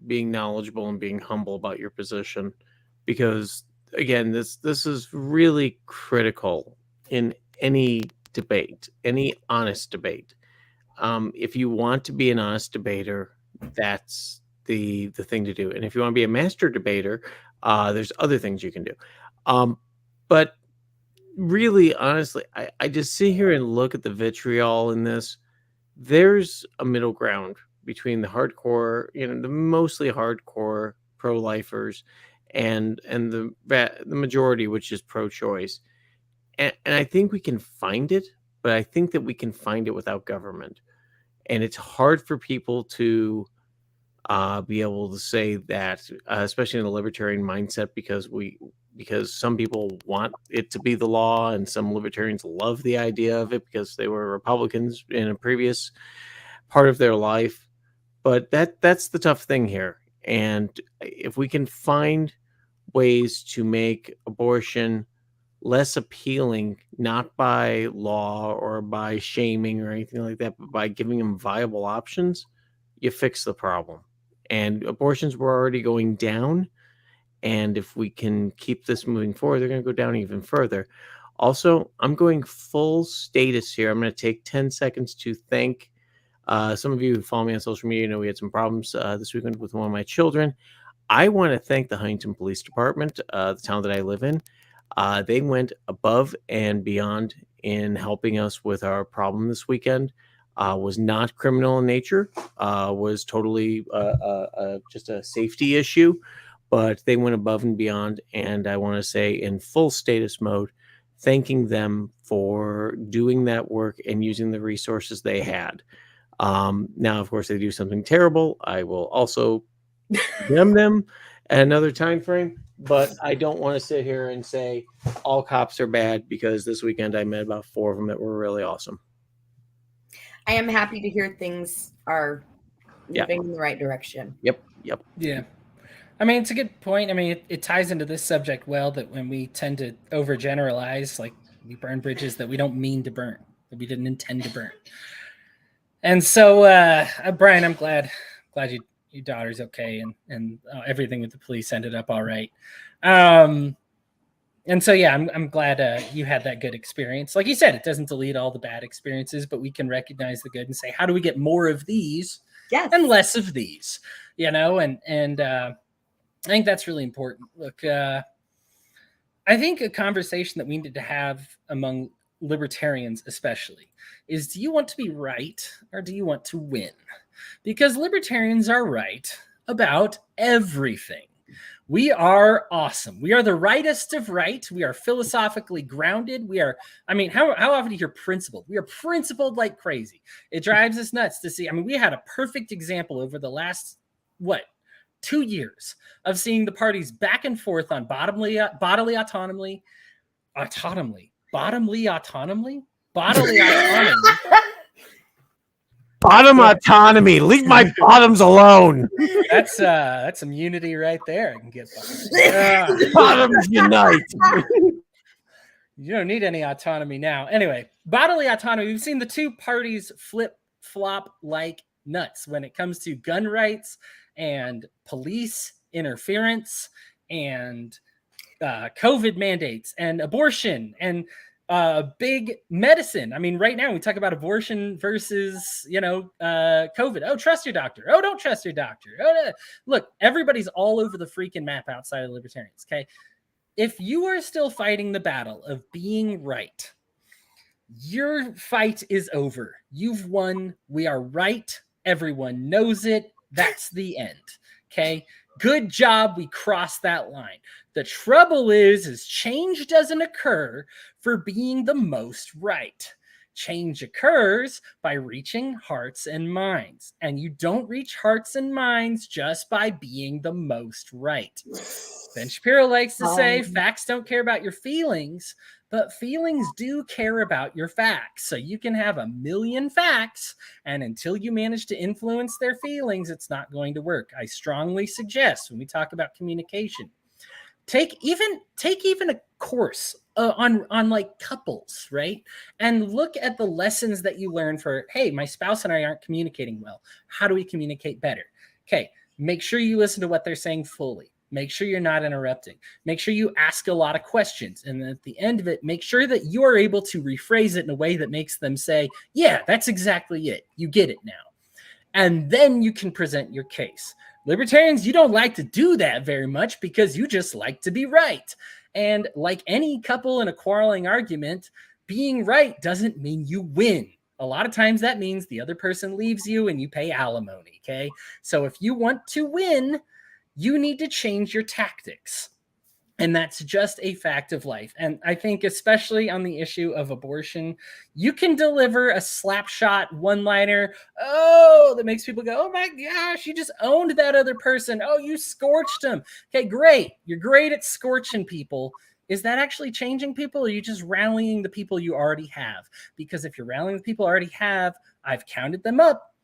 being knowledgeable and being humble about your position, because again, this is really critical in any debate, any honest debate. If you want to be an honest debater, that's the thing to do. And if you want to be a master debater, there's other things you can do. But really, honestly, I just sit here and look at the vitriol in this. There's a middle ground between the hardcore, the mostly hardcore pro-lifers and the majority, which is pro-choice. And I think we can find it, but I think that we can find it without government. And it's hard for people to be able to say that, especially in the libertarian mindset, because some people want it to be the law, and some libertarians love the idea of it because they were Republicans in a previous part of their life. But that's the tough thing here. And if we can find ways to make abortion less appealing, not by law or by shaming or anything like that, but by giving them viable options, you fix the problem. And abortions were already going down. And if we can keep this moving forward, they're going to go down even further. Also, I'm going full status here. I'm going to take 10 seconds to thank some of you who follow me on social media. Know we had some problems this weekend with one of my children. I want to thank the Huntington Police Department, the town that I live in. They went above and beyond in helping us with our problem this weekend. Was not criminal in nature, was totally just a safety issue. But they went above and beyond, and I want to say in full status mode, thanking them for doing that work and using the resources they had. Now, of course, they do something terrible. I will also condemn them at another time frame, but I don't want to sit here and say all cops are bad, because this weekend I met about 4 of them that were really awesome. I am happy to hear things are moving in the right direction. Yep. Yeah. I mean, it's a good point. I mean, it ties into this subject well, that when we tend to overgeneralize, like we burn bridges that we don't mean to burn, that we didn't intend to burn. And so, Brian, I'm glad your daughter's okay, and everything with the police ended up all right. And so, yeah, I'm glad you had that good experience. Like you said, it doesn't delete all the bad experiences, but we can recognize the good and say, how do we get more of these and less of these? And I think that's really important. Look, I think a conversation that we need to have among libertarians especially is, do you want to be right or do you want to win? Because libertarians are right about everything. We are awesome. We are the rightest of right. We are philosophically grounded. We are, how often do you hear principled? We are principled like crazy. It drives us nuts to see. We had a perfect example over the last, 2 years of seeing the parties back and forth on bodily autonomy. Bottom autonomy. Leave my bottoms alone. That's immunity right there. I can get behind. Bottoms unite. You don't need any autonomy now. Anyway, bodily autonomy. We've seen the two parties flip-flop like nuts when it comes to gun rights and police interference and COVID mandates and abortion and big medicine. Right now we talk about abortion versus, COVID. Oh, trust your doctor. Oh, don't trust your doctor. Oh, look, everybody's all over the freaking map outside of libertarians. Okay. If you are still fighting the battle of being right, your fight is over. You've won. We are right. Everyone knows it. That's the end. Okay. Good job. We crossed that line. The trouble is change doesn't occur for being the most right. Change occurs by reaching hearts and minds. And you don't reach hearts and minds just by being the most right. Ben Shapiro likes to say facts don't care about your feelings, but feelings do care about your facts. So you can have 1,000,000 facts, and until you manage to influence their feelings, it's not going to work. I strongly suggest when we talk about communication, take even course on like couples, right? And look at the lessons that you learn for, hey, my spouse and I aren't communicating well. How do we communicate better? Okay, make sure you listen to what they're saying fully. Make sure you're not interrupting. Make sure you ask a lot of questions. And at the end of it, make sure that you are able to rephrase it in a way that makes them say, yeah, that's exactly it. You get it now. And then you can present your case. Libertarians, you don't like to do that very much because you just like to be right. And like any couple in a quarreling argument, being right doesn't mean you win. A lot of times that means the other person leaves you and you pay alimony, okay? So if you want to win, you need to change your tactics. And that's just a fact of life. And I think especially on the issue of abortion, you can deliver a slapshot one-liner, that makes people go, oh my gosh, you just owned that other person. Oh, you scorched them. Okay, great. You're great at scorching people. Is that actually changing people, or are you just rallying the people you already have? Because if you're rallying the people you already have, I've counted them up,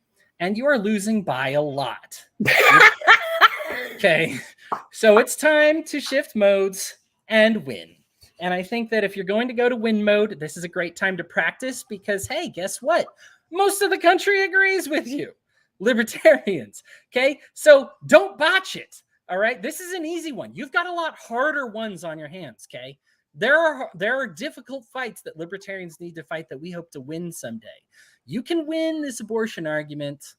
and you are losing by a lot. Okay, so it's time to shift modes and win. And I think that if you're going to go to win mode, this is a great time to practice because, hey, guess what? Most of the country agrees with you, libertarians. Okay, so don't botch it. All right, this is an easy one. You've got a lot harder ones on your hands. Okay, there are difficult fights that libertarians need to fight that we hope to win someday. You can win this abortion argument,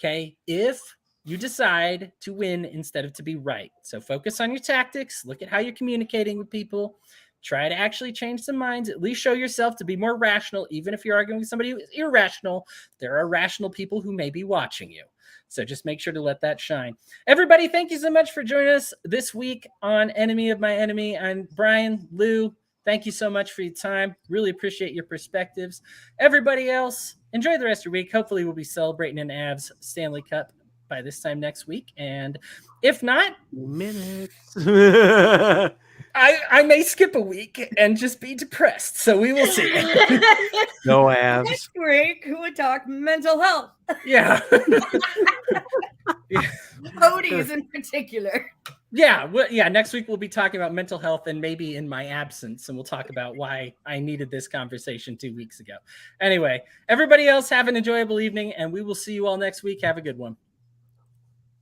okay, if you decide to win instead of to be right. So focus on your tactics. Look at how you're communicating with people. Try to actually change some minds. At least show yourself to be more rational. Even if you're arguing with somebody who is irrational, there are rational people who may be watching you. So just make sure to let that shine. Everybody, thank you so much for joining us this week on Enemy of My Enemy. I'm Brian, Lou. Thank you so much for your time. Really appreciate your perspectives. Everybody else, enjoy the rest of your week. Hopefully we'll be celebrating an Avs Stanley Cup by this time next week. And if not, minutes. I may skip a week and just be depressed. So we will see. No Avs. Next week, we would talk mental health. Yeah. Podies in particular. Yeah. Next week we'll be talking about mental health and maybe in my absence. And we'll talk about why I needed this conversation 2 weeks ago. Anyway, everybody else have an enjoyable evening and we will see you all next week. Have a good one.